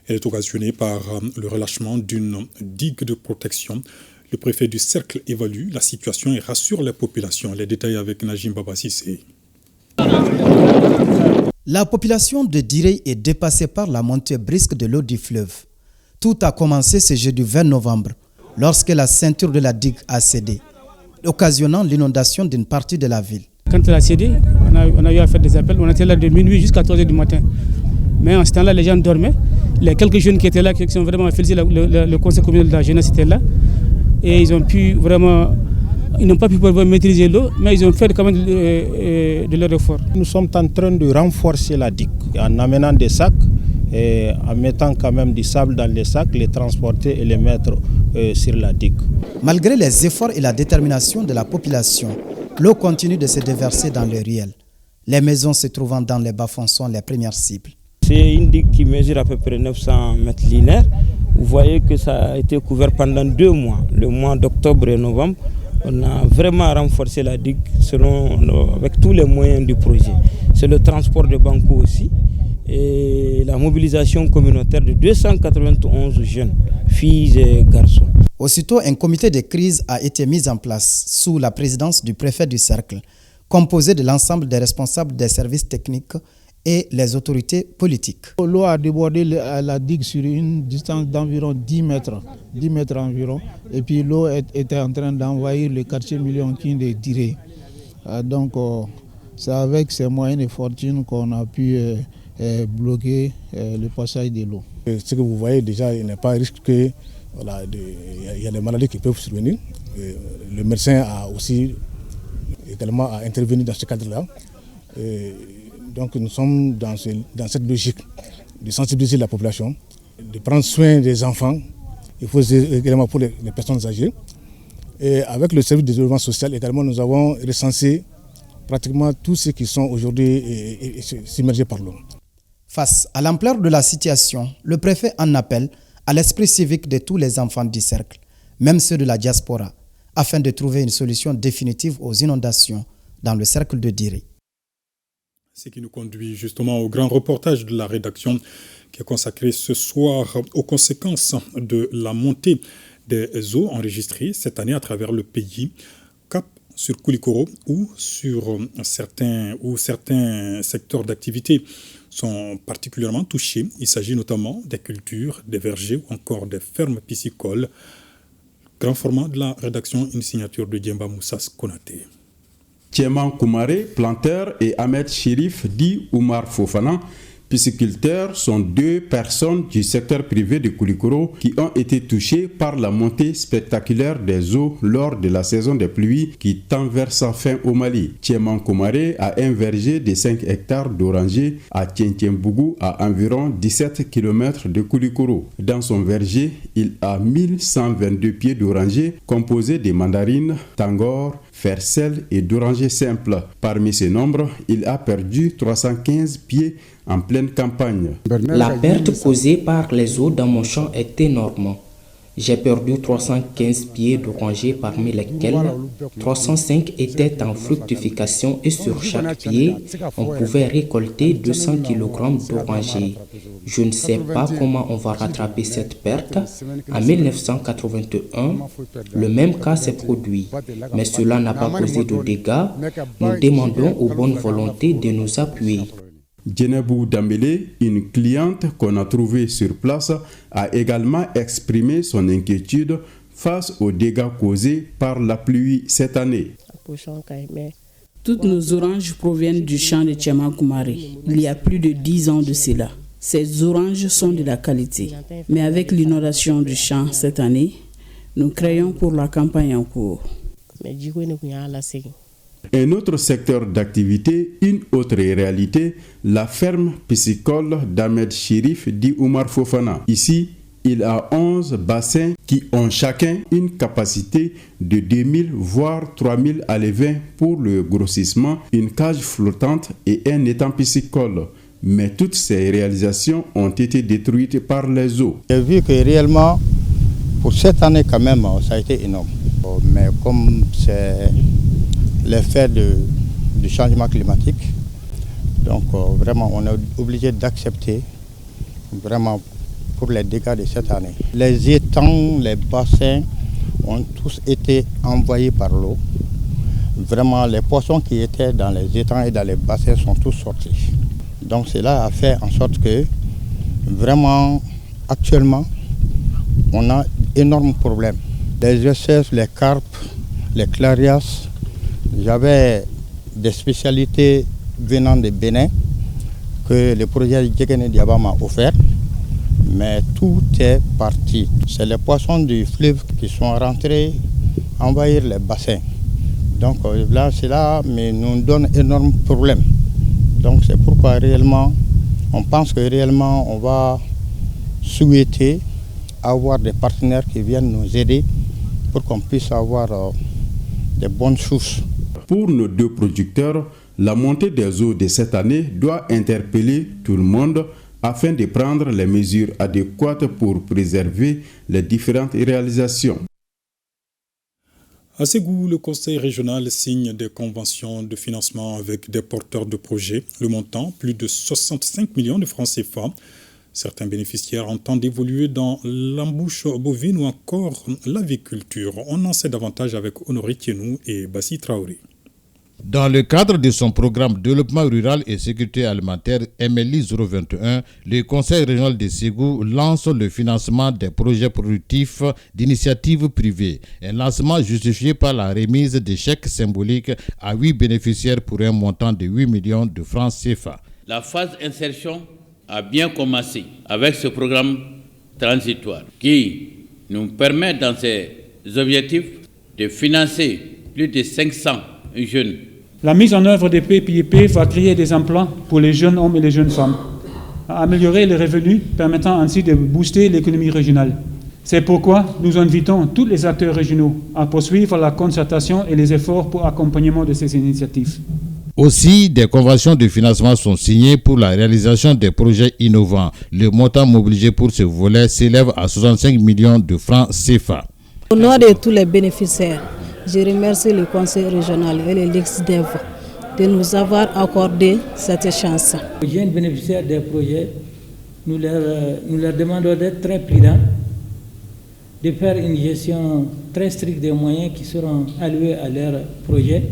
Elle est occasionnée par le relâchement d'une digue de protection. Le préfet du cercle évalue la situation et rassure les populations. Les détails avec Najim Babassi. La population de Diré est dépassée par la montée brusque de l'eau du fleuve. Tout a commencé ce jeudi 20 novembre, lorsque la ceinture de la digue a cédé, occasionnant l'inondation d'une partie de la ville. Quand elle a cédé, on a eu à faire des appels. On était là de minuit jusqu'à 3 h du matin. Mais en ce temps-là, les gens dormaient. Les quelques jeunes qui étaient là, qui ont vraiment félicité le conseil communal de la jeunesse, était là. Et ils n'ont pas pu pouvoir maîtriser l'eau, mais ils ont fait quand même de leur effort. Nous sommes en train de renforcer la digue en amenant des sacs et en mettant quand même du sable dans les sacs, les transporter et les mettre sur la digue. Malgré les efforts et la détermination de la population, l'eau continue de se déverser dans le ruelle. Les maisons se trouvant dans les bas-fonds sont les premières cibles. C'est une digue qui mesure à peu près 900 mètres linéaires. Vous voyez que ça a été couvert pendant 2 mois, le mois d'octobre et novembre. On a vraiment renforcé la digue avec tous les moyens du projet. C'est le transport de Banco aussi et la mobilisation communautaire de 291 jeunes, filles et garçons. Aussitôt, un comité de crise a été mis en place sous la présidence du préfet du cercle, composé de l'ensemble des responsables des services techniques et les autorités politiques. L'eau a débordé la digue sur une distance d'environ 10 mètres environ. Et puis l'eau était en train d'envahir le quartier Millionkin de Diré. Donc c'est avec ces moyens de fortune qu'on a pu bloquer le passage de l'eau. Ce que vous voyez déjà, il n'est pas risque que il y a des maladies qui peuvent survenir. Le médecin a aussi également intervenu dans ce cadre-là. Donc nous sommes dans cette logique de sensibiliser la population, de prendre soin des enfants, il faut également pour les personnes âgées. Et avec le service de développement social également, nous avons recensé pratiquement tous ceux qui sont aujourd'hui submergés par l'eau. Face à l'ampleur de la situation, le préfet en appelle à l'esprit civique de tous les enfants du cercle, même ceux de la diaspora, afin de trouver une solution définitive aux inondations dans le cercle de Diré. Ce qui nous conduit justement au grand reportage de la rédaction qui est consacré ce soir aux conséquences de la montée des eaux enregistrées cette année à travers le pays, cap sur Koulikoro où certains secteurs d'activité sont particulièrement touchés. Il s'agit notamment des cultures, des vergers ou encore des fermes piscicoles. Grand format de la rédaction, une signature de Djemba Moussas Konaté. Tieman Koumaré, planteur, et Ahmed Chérif, dit Oumar Fofana, pisciculteurs, sont 2 personnes du secteur privé de Koulikoro qui ont été touchées par la montée spectaculaire des eaux lors de la saison des pluies qui tend vers sa fin au Mali. Tieman Koumaré a un verger de 5 hectares d'orangers à Tientiembougou, à environ 17 km de Koulikoro. Dans son verger, il a 1122 pieds d'orangers composés de mandarines, tangor, fer-sel et d'orangers simples. Parmi ces nombres, il a perdu 315 pieds en pleine campagne. La perte causée par les eaux dans mon champ est énorme. J'ai perdu 315 pieds d'orangers, parmi lesquels 305 étaient en fructification et sur chaque pied, on pouvait récolter 200 kg d'orangers. Je ne sais pas comment on va rattraper cette perte. En 1981, le même cas s'est produit, mais cela n'a pas causé de dégâts. Nous demandons aux bonnes volontés de nous appuyer. Djenebou Dambélé, une cliente qu'on a trouvée sur place, a également exprimé son inquiétude face aux dégâts causés par la pluie cette année. Toutes nos oranges proviennent du champ de Tchema Koumari. Il y a plus de 10 ans de cela. Ces oranges sont de la qualité. Mais avec l'inondation du champ cette année, nous craignons pour la campagne en cours. Un autre secteur d'activité, une autre réalité, la ferme piscicole d'Ahmed Chérif dit Oumar Fofana. Ici, il a 11 bassins qui ont chacun une capacité de 2000 voire 3000 alevins pour le grossissement, une cage flottante et un étang piscicole. Mais toutes ces réalisations ont été détruites par les eaux. J'ai vu que réellement, pour cette année quand même, ça a été énorme. Mais comme c'est l'effet du changement climatique, donc vraiment on est obligé d'accepter vraiment pour les dégâts de cette année. Les étangs, les bassins ont tous été envahis par l'eau. Vraiment, les poissons qui étaient dans les étangs et dans les bassins sont tous sortis. Donc cela a fait en sorte que vraiment, actuellement, on a d'énormes problèmes. Les espèces, les carpes, les clarias, j'avais des spécialités venant de Bénin que le projet Djekene Diaba m'a offert. Mais tout est parti. C'est les poissons du fleuve qui sont rentrés envahir les bassins. Donc là, cela nous donne énorme problème. Donc c'est pourquoi réellement, on pense que réellement, on va souhaiter avoir des partenaires qui viennent nous aider pour qu'on puisse avoir des bonnes sources. Pour nos deux producteurs, la montée des eaux de cette année doit interpeller tout le monde afin de prendre les mesures adéquates pour préserver les différentes réalisations. À Ségou, le Conseil régional signe des conventions de financement avec des porteurs de projets. Le montant, plus de 65 millions de francs CFA. Certains bénéficiaires entendent évoluer dans l'embouche bovine ou encore l'aviculture. On en sait davantage avec Honoré Tienou et Bassi Traoré. Dans le cadre de son programme Développement rural et sécurité alimentaire MLI 021, le Conseil régional de Ségou lance le financement des projets productifs d'initiatives privées. Un lancement justifié par la remise de chèques symboliques à 8 bénéficiaires pour un montant de 8 millions de francs CFA. La phase insertion a bien commencé avec ce programme transitoire qui nous permet dans ces objectifs de financer plus de 500 jeunes. La mise en œuvre des PPIP va créer des emplois pour les jeunes hommes et les jeunes femmes, améliorer les revenus permettant ainsi de booster l'économie régionale. C'est pourquoi nous invitons tous les acteurs régionaux à poursuivre la concertation et les efforts pour accompagnement de ces initiatives. Aussi, des conventions de financement sont signées pour la réalisation des projets innovants. Le montant mobilisé pour ce volet s'élève à 65 millions de francs CFA. Au nom de tous les bénéficiaires, je remercie le Conseil régional et le LIXDEV de nous avoir accordé cette chance. Les jeunes bénéficiaires des projets, nous leur demandons d'être très prudents, de faire une gestion très stricte des moyens qui seront alloués à leurs projets,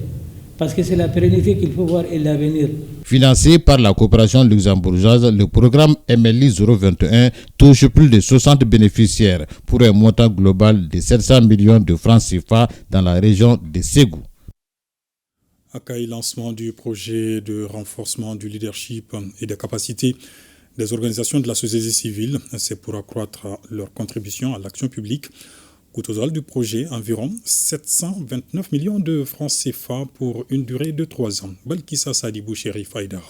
parce que c'est la pérennité qu'il faut voir et l'avenir. Financé par la coopération luxembourgeoise, le programme MLI 021 touche plus de 60 bénéficiaires pour un montant global de 700 millions de francs CFA dans la région de Ségou. Accueil lancement du projet de renforcement du leadership et des capacités des organisations de la société civile. C'est pour accroître leur contribution à l'action publique. Coût total du projet, environ 729 millions de francs CFA pour une durée de 3 ans. Balkissa Sadibou Chérif Aïdara.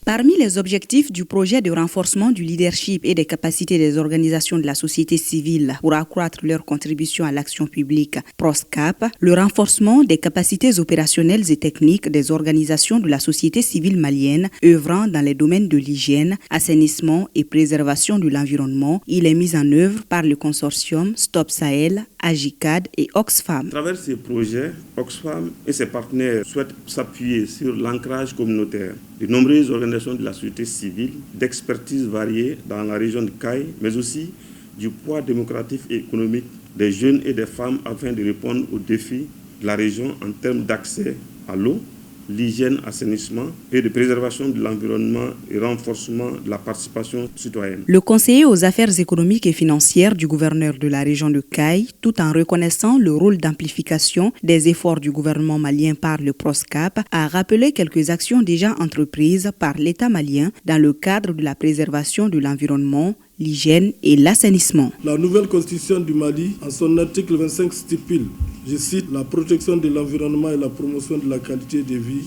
Parmi les objectifs du projet de renforcement du leadership et des capacités des organisations de la société civile pour accroître leur contribution à l'action publique, PROSCAP, le renforcement des capacités opérationnelles et techniques des organisations de la société civile malienne œuvrant dans les domaines de l'hygiène, assainissement et préservation de l'environnement, il est mis en œuvre par le consortium Stop Sahel, Agicad et Oxfam. À travers ces projets, Oxfam et ses partenaires souhaitent s'appuyer sur l'ancrage communautaire de nombreuses organisations de la société civile, d'expertise variées dans la région de Caille, mais aussi du poids démocratique et économique des jeunes et des femmes afin de répondre aux défis de la région en termes d'accès à l'eau, l'hygiène, assainissement et de préservation de l'environnement et renforcement de la participation citoyenne. Le conseiller aux affaires économiques et financières du gouverneur de la région de Caille, tout en reconnaissant le rôle d'amplification des efforts du gouvernement malien par le PROSCAP, a rappelé quelques actions déjà entreprises par l'État malien dans le cadre de la préservation de l'environnement, l'hygiène et l'assainissement. La nouvelle constitution du Mali, en son article 25, stipule, je cite, « La protection de l'environnement et la promotion de la qualité de vie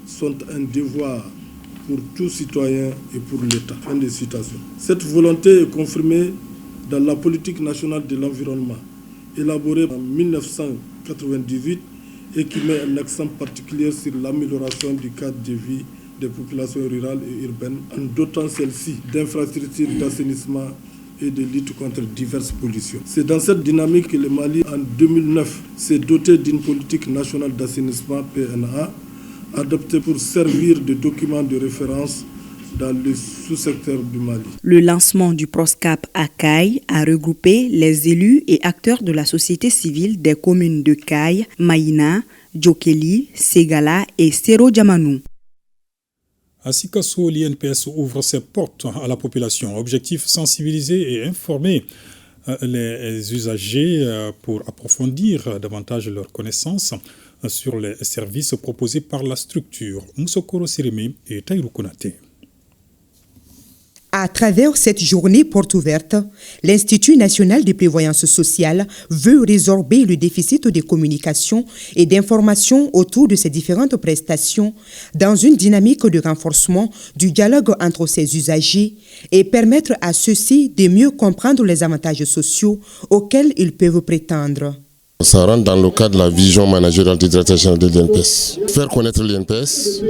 sont un devoir pour tout citoyen et pour l'État. » Fin de citation. Cette volonté est confirmée dans la politique nationale de l'environnement, élaborée en 1998 et qui met un accent particulier sur l'amélioration du cadre de vie des populations rurales et urbaines, en dotant celles-ci d'infrastructures d'assainissement et de lutte contre diverses pollutions. C'est dans cette dynamique que le Mali, en 2009, s'est doté d'une politique nationale d'assainissement PNA, adoptée pour servir de document de référence dans le sous-secteur du Mali. Le lancement du PROSCAP à Caille a regroupé les élus et acteurs de la société civile des communes de Caille, Maïna, Djokeli, Ségala et Sero-Djamanou. À Sikasso, l'INPS ouvre ses portes à la population. Objectif, sensibiliser et informer les usagers pour approfondir davantage leurs connaissances sur les services proposés par la structure. Moussokoro Sirimi et Taïrou Konate. À travers cette journée porte ouverte, l'Institut national de prévoyance sociale veut résorber le déficit de communication et d'information autour de ces différentes prestations dans une dynamique de renforcement du dialogue entre ses usagers et permettre à ceux-ci de mieux comprendre les avantages sociaux auxquels ils peuvent prétendre. Ça rentre dans le cadre de la vision managériale du directeur général de l'INPS. Faire connaître l'INPS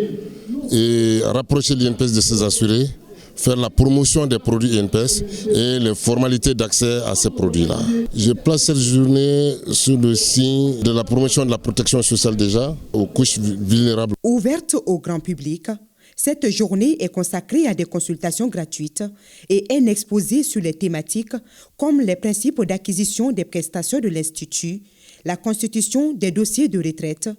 et rapprocher l'INPS de ses assurés, faire la promotion des produits INPS et les formalités d'accès à ces produits-là. Je place cette journée sous le signe de la promotion de la protection sociale déjà aux couches vulnérables. Ouverte au grand public, cette journée est consacrée à des consultations gratuites et un exposé sur les thématiques comme les principes d'acquisition des prestations de l'Institut, la constitution des dossiers de retraite,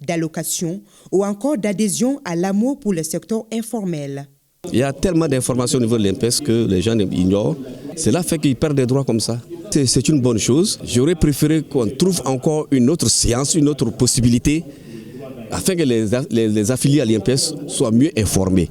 d'allocation ou encore d'adhésion à l'amour pour le secteur informel. Il y a tellement d'informations au niveau de l'INPS que les gens ignorent. Cela fait qu'ils perdent des droits comme ça. C'est une bonne chose. J'aurais préféré qu'on trouve encore une autre séance, une autre possibilité, afin que les affiliés à l'INPS soient mieux informés.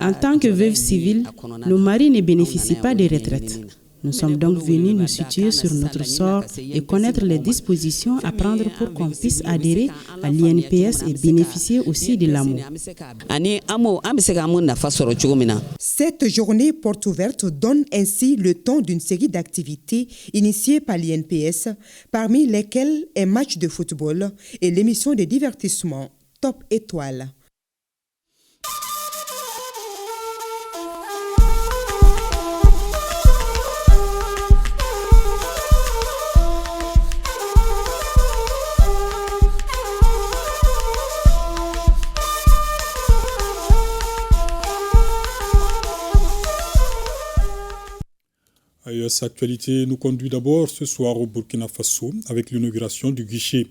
En tant que veuve civile, nos maris ne bénéficient pas des retraites. Nous sommes donc venus nous situer sur notre sort et connaître les dispositions à prendre pour qu'on puisse adhérer à l'INPS et bénéficier aussi de l'amour. Cette journée porte ouverte donne ainsi le temps d'une série d'activités initiées par l'INPS, parmi lesquelles un match de football et l'émission de divertissement Top Étoile. Cette actualité nous conduit d'abord ce soir au Burkina Faso avec l'inauguration du guichet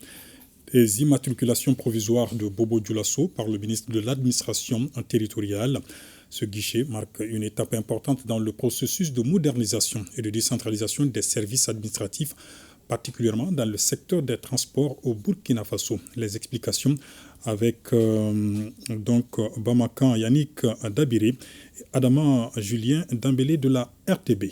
des immatriculations provisoires de Bobo Dioulasso par le ministre de l'Administration territoriale. Ce guichet marque une étape importante dans le processus de modernisation et de décentralisation des services administratifs, particulièrement dans le secteur des transports au Burkina Faso. Les explications avec Bamakan Yannick Dabiré et Adama Julien Dambélé de la RTB.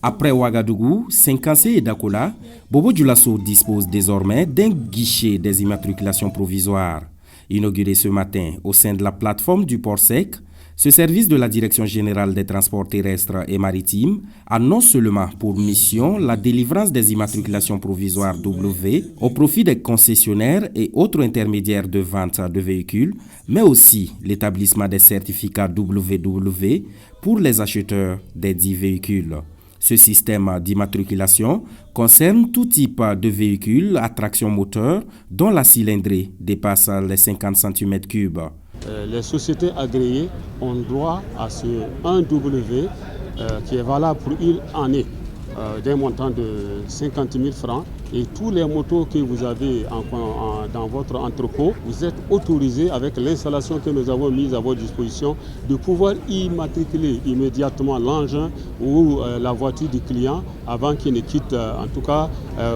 Après Ouagadougou, Senkassé et Dakola, Bobo Dioulasso dispose désormais d'un guichet des immatriculations provisoires. Inauguré ce matin au sein de la plateforme du port sec, ce service de la Direction générale des transports terrestres et maritimes a non seulement pour mission la délivrance des immatriculations provisoires W au profit des concessionnaires et autres intermédiaires de vente de véhicules, mais aussi l'établissement des certificats WW pour les acheteurs des 10 véhicules. Ce système d'immatriculation concerne tout type de véhicules à traction moteur dont la cylindrée dépasse les 50 cm3. Les sociétés agréées ont droit à ce 1W qui est valable pour une année. d'un montant de 50 000 francs. Et tous les motos que vous avez dans votre entrepôt, vous êtes autorisés avec l'installation que nous avons mise à votre disposition de pouvoir immatriculer immédiatement l'engin ou la voiture du client avant qu'il ne quitte en tout cas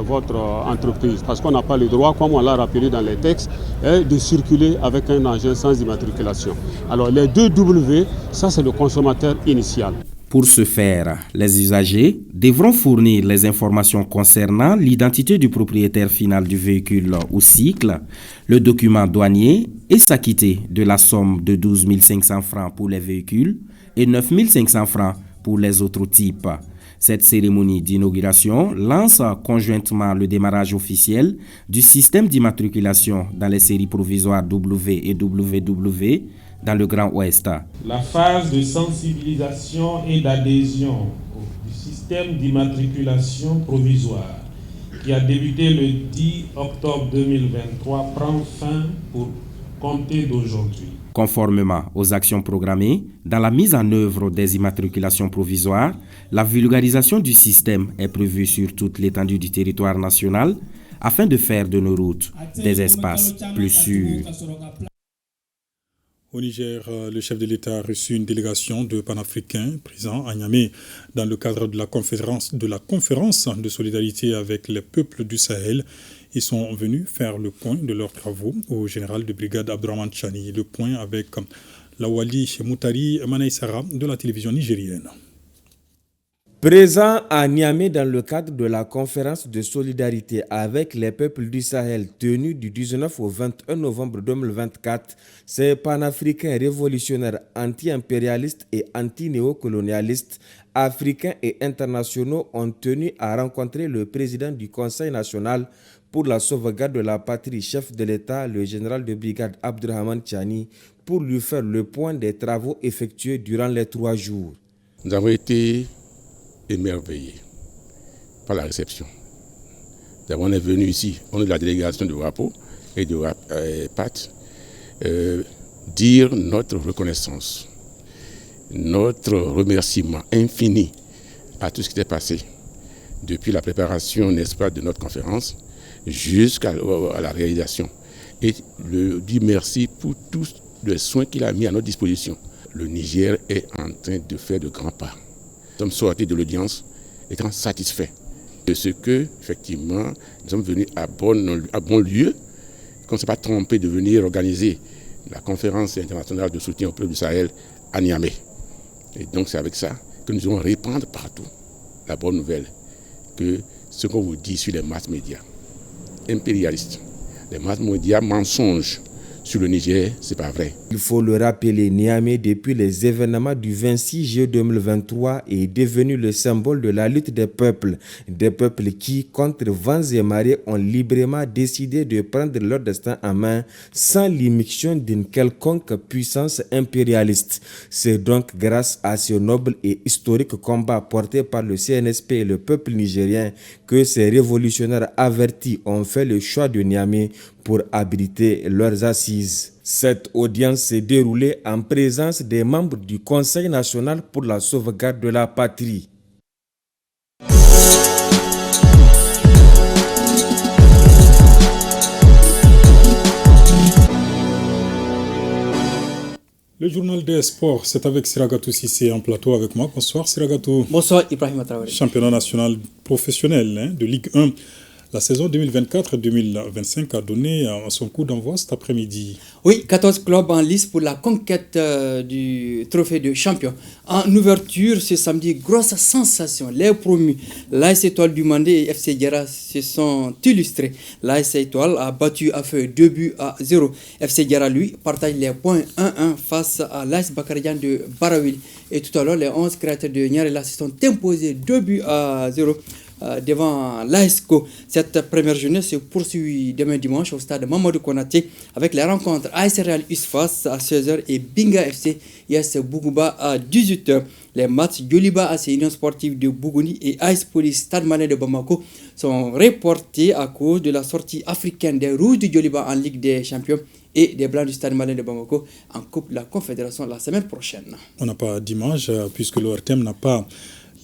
votre entreprise. Parce qu'on n'a pas le droit, comme on l'a rappelé dans les textes, de circuler avec un engin sans immatriculation. Alors les 2 W, ça c'est le consommateur initial. Pour ce faire, les usagers devront fournir les informations concernant l'identité du propriétaire final du véhicule ou cycle, le document douanier et s'acquitter de la somme de 12 500 francs pour les véhicules et 9 500 francs pour les autres types. Cette cérémonie d'inauguration lance conjointement le démarrage officiel du système d'immatriculation dans les séries provisoires W et WW dans le Grand Ouest. La phase de sensibilisation et d'adhésion du système d'immatriculation provisoire qui a débuté le 10 octobre 2023 prend fin pour compter d'aujourd'hui. Conformément aux actions programmées, dans la mise en œuvre des immatriculations provisoires, la vulgarisation du système est prévue sur toute l'étendue du territoire national afin de faire de nos routes des espaces plus sûrs. Au Niger, le chef de l'État a reçu une délégation de panafricains présents à Niamey dans le cadre de la conférence de solidarité avec les peuples du Sahel. Ils sont venus faire le point de leurs travaux au général de brigade Abdourahmane Chani. Le point avec Lawali Moutari Manaïsara de la télévision nigérienne. Présent à Niamey dans le cadre de la conférence de solidarité avec les peuples du Sahel tenue du 19 au 21 novembre 2024, ces panafricains révolutionnaires anti-impérialistes et anti-néocolonialistes africains et internationaux ont tenu à rencontrer le président du Conseil national pour la sauvegarde de la patrie, chef de l'État, le général de brigade Abdourahmane Chani, pour lui faire le point des travaux effectués durant les 3 jours. Nous avons été émerveillés par la réception. On est venu ici, on est de la délégation de WAPO et de PAT, dire notre reconnaissance, notre remerciement infini à tout ce qui s'est passé depuis la préparation, n'est-ce pas, de notre conférence jusqu'à la réalisation. Et dire merci pour tous les soins qu'il a mis à notre disposition. Le Niger est en train de faire de grands pas. Nous sommes sortis de l'audience étant satisfaits de ce que, effectivement, nous sommes venus à bon lieu, qu'on ne s'est pas trompé de venir organiser la conférence internationale de soutien au peuple du Sahel à Niamey. Et donc c'est avec ça que nous allons répandre partout la bonne nouvelle, que ce qu'on vous dit sur les masses médias impérialistes, les masses médias mensonges sur le Niger, c'est pas vrai. Il faut le rappeler, Niamey, depuis les événements du 26 juillet 2023, est devenu le symbole de la lutte des peuples qui, contre vents et marées, ont librement décidé de prendre leur destin en main sans l'immixtion d'une quelconque puissance impérialiste. C'est donc grâce à ce noble et historique combat porté par le CNSP et le peuple nigérien que ces révolutionnaires avertis ont fait le choix de Niamey pour abriter leurs assises. Cette audience s'est déroulée en présence des membres du Conseil national pour la sauvegarde de la patrie. Le journal des sports, c'est avec Siragatou Sissé en plateau avec moi. Bonsoir Siragatou. Bonsoir Ibrahim Traoré. Championnat national professionnel de Ligue 1. La saison 2024-2025 a donné son coup d'envoi cet après-midi. Oui, 14 clubs en lice pour la conquête du trophée de champion. En ouverture, ce samedi, grosse sensation. Les promus, l'AS Étoile du Mandé et FC Diarra se sont illustrés. L'AS Étoile a battu à feu 2-0. FC Diarra, lui, partage les points 1-1 face à l'AS Bakarian de Barawil. Et tout à l'heure, les 11 créateurs de Niarela se sont imposés 2-0. Devant l'ASCO. Cette première journée se poursuit demain dimanche au stade Mamadou Konaté avec les rencontres AS Real Usfas à 16h et Binga FC IS Bougouba à 18h. Les matchs Yoliba AC Union Sportive de Bougouni et AS Police Stade Malien de Bamako sont reportés à cause de la sortie africaine des Rouges du Yoliba en Ligue des Champions et des Blancs du Stade Malien de Bamako en Coupe de la Confédération la semaine prochaine. On n'a pas d'image puisque l'ORTM n'a pas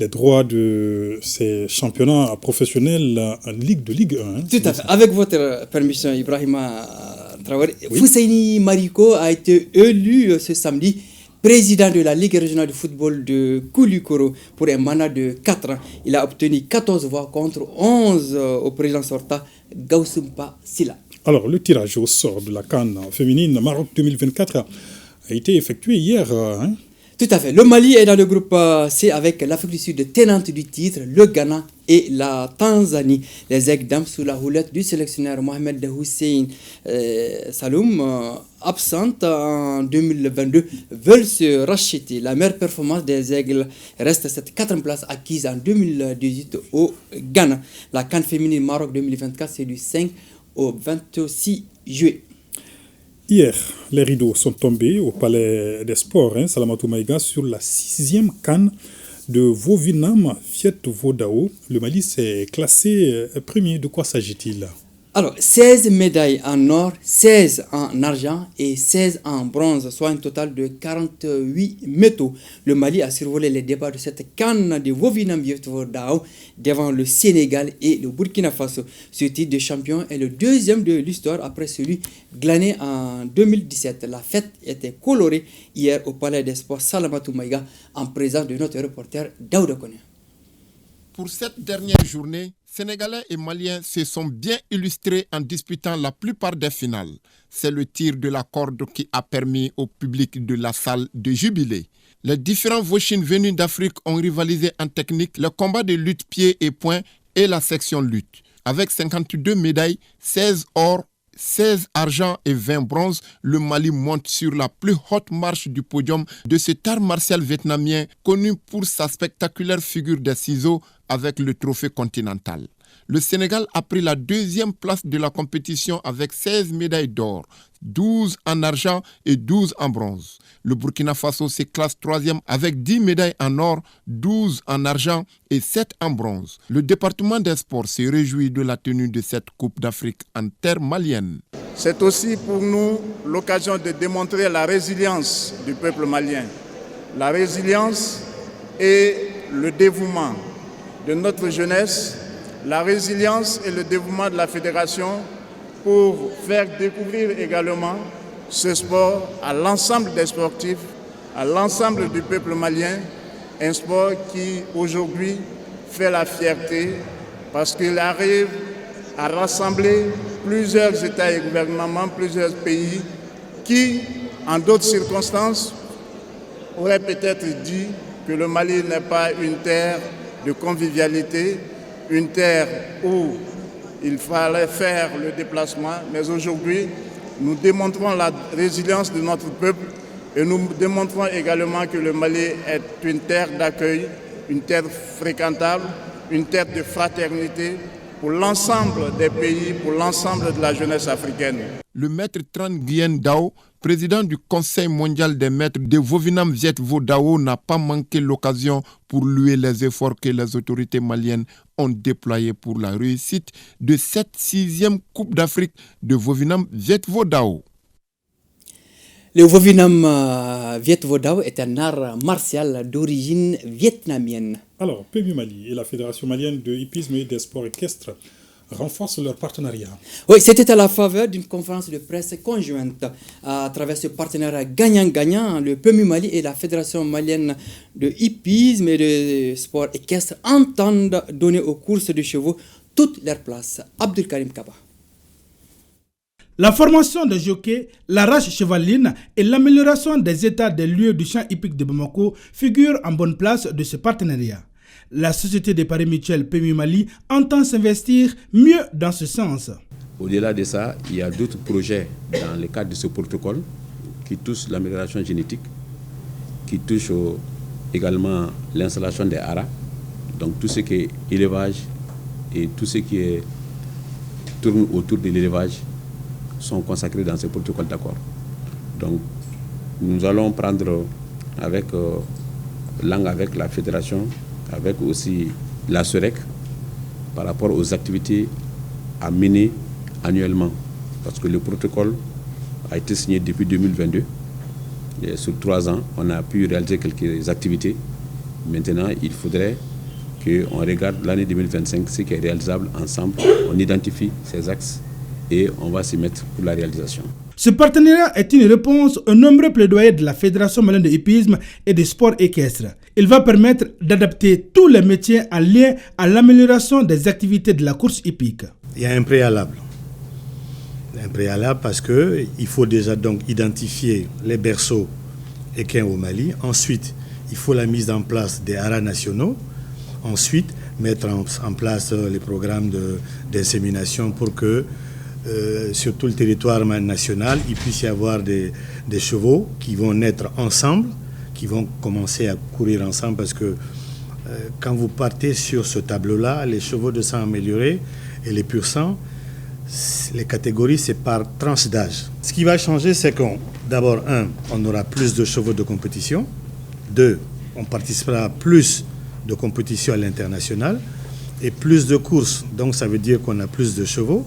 les droits de ces championnats professionnels en Ligue 1. Hein, tout à fait. Avec votre permission, Ibrahima Traoré, Fousseini Mariko a été élu ce samedi président de la Ligue régionale de football de Koulikoro pour un mandat de 4 ans. Il a obtenu 14 voix contre 11 au président sortant Gaussumpa Silla. Alors, le tirage au sort de la CAN féminine Maroc 2024 a été effectué hier. Hein? Tout à fait. Le Mali est dans le groupe C avec l'Afrique du Sud, tenante du titre, le Ghana et la Tanzanie. Les aigles dames sous la houlette du sélectionneur Mohamed Hussein Saloum, absente en 2022, veulent se racheter. La meilleure performance des aigles reste cette 4e place acquise en 2018 au Ghana. La CAN féminine Maroc 2024, c'est du 5 au 26 juillet. Hier, les rideaux sont tombés au Palais des Sports, Salamatou Maïga, sur la 6e CAN de Vovinam Viet Vo Dao. Le Mali s'est classé premier. De quoi s'agit-il? Alors, 16 médailles en or, 16 en argent et 16 en bronze, soit un total de 48 métaux. Le Mali a survolé les débats de cette CAN de Vovinam Viet Vo Dao devant le Sénégal et le Burkina Faso. Ce titre de champion est le 2e de l'histoire après celui glané en 2017. La fête était colorée hier au Palais des Sports Salamatou Maïga en présence de notre reporter Daouda Kone. Pour cette dernière journée, Sénégalais et Maliens se sont bien illustrés en disputant la plupart des finales. C'est le tir de la corde qui a permis au public de la salle de jubiler. Les différents Vochines venus d'Afrique ont rivalisé en technique le combat de lutte pieds et poings et la section lutte. Avec 52 médailles, 16 or, 16 argent et 20 bronze, le Mali monte sur la plus haute marche du podium de cet art martial vietnamien connu pour sa spectaculaire figure des ciseaux avec le trophée continental. Le Sénégal a pris la 2e place de la compétition avec 16 médailles d'or, 12 en argent et 12 en bronze. Le Burkina Faso se classe 3e avec 10 médailles en or, 12 en argent et 7 en bronze. Le département des sports se réjouit de la tenue de cette Coupe d'Afrique en terre malienne. C'est aussi pour nous l'occasion de démontrer la résilience du peuple malien. La résilience et le dévouement de notre jeunesse, la résilience et le dévouement de la fédération pour faire découvrir également ce sport à l'ensemble des sportifs, à l'ensemble du peuple malien, un sport qui aujourd'hui fait la fierté parce qu'il arrive à rassembler plusieurs États et gouvernements, plusieurs pays qui, en d'autres circonstances, auraient peut-être dit que le Mali n'est pas une terre de convivialité, une terre où il fallait faire le déplacement, mais aujourd'hui, nous démontrons la résilience de notre peuple et nous démontrons également que le Mali est une terre d'accueil, une terre fréquentable, une terre de fraternité pour l'ensemble des pays, pour l'ensemble de la jeunesse africaine. Le maître Tran Nguyen Dao, président du Conseil mondial des maîtres de Vovinam Viet Vo Dao, n'a pas manqué l'occasion pour louer les efforts que les autorités maliennes ont déployés pour la réussite de cette 6e Coupe d'Afrique de Vovinam Viet Vo Dao. Le Vovinam Viet Vo Dao est un art martial d'origine vietnamienne. Alors, PMU Mali et la Fédération malienne de hippisme et des sports équestres renforcent leur partenariat. Oui, c'était à la faveur d'une conférence de presse conjointe. À travers ce partenariat gagnant-gagnant, le PMU Mali et la Fédération malienne de hippisme et de sports équestres entendent donner aux courses de chevaux toute leur place. Abdul Karim Kaba. La formation des jockeys, la rage chevaline et l'amélioration des états des lieux du champ hippique de Bamako figurent en bonne place de ce partenariat. La société des paris mutuels PMU Mali entend s'investir mieux dans ce sens. Au-delà de ça, il y a d'autres projets dans le cadre de ce protocole qui touchent l'amélioration génétique, qui touchent également l'installation des haras, donc tout ce qui est élevage et tout ce qui tourne autour de l'élevage sont consacrés dans ce protocole d'accord. Donc nous allons prendre avec langue avec la fédération, avec aussi la SOREC par rapport aux activités à mener annuellement. Parce que le protocole a été signé depuis 2022. Et sur 3 ans, on a pu réaliser quelques activités. Maintenant, il faudrait qu'on regarde l'année 2025, ce qui est réalisable ensemble, on identifie ces axes et on va s'y mettre pour la réalisation. Ce partenariat est une réponse aux nombreux plaidoyers de la Fédération malienne de hippisme et des sports équestres. Il va permettre d'adapter tous les métiers en lien à l'amélioration des activités de la course hippique. Il y a un préalable. Un préalable parce qu'il faut déjà donc identifier les berceaux équins au Mali. Ensuite, il faut la mise en place des haras nationaux. Ensuite, mettre en place les programmes d'insémination pour que sur tout le territoire national, il puisse y avoir des chevaux qui vont naître ensemble, qui vont commencer à courir ensemble parce que quand vous partez sur ce tableau-là, les chevaux de sang améliorés et les pur sang, les catégories, c'est par tranche d'âge. Ce qui va changer, c'est d'abord, on aura plus de chevaux de compétition. 2, on participera à plus de compétitions à l'international et plus de courses. Donc, ça veut dire qu'on a plus de chevaux.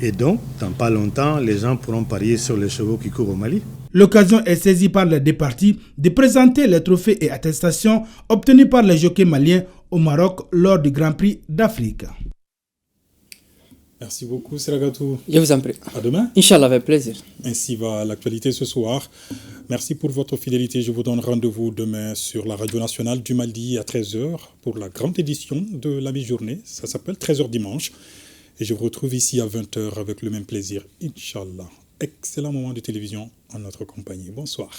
Et donc, dans pas longtemps, les gens pourront parier sur les chevaux qui courent au Mali. L'occasion est saisie par les deux parties de présenter les trophées et attestations obtenus par les jockeys maliens au Maroc lors du Grand Prix d'Afrique. Merci beaucoup, Seragatou. Je vous en prie. À demain. Inch'Allah, avec plaisir. Ainsi va l'actualité ce soir. Merci pour votre fidélité. Je vous donne rendez-vous demain sur la Radio Nationale du Mali à 13h pour la grande édition de la mi-journée. Ça s'appelle 13h dimanche. Et je vous retrouve ici à 20h avec le même plaisir, Inch'Allah. Excellent moment de télévision en notre compagnie. Bonsoir.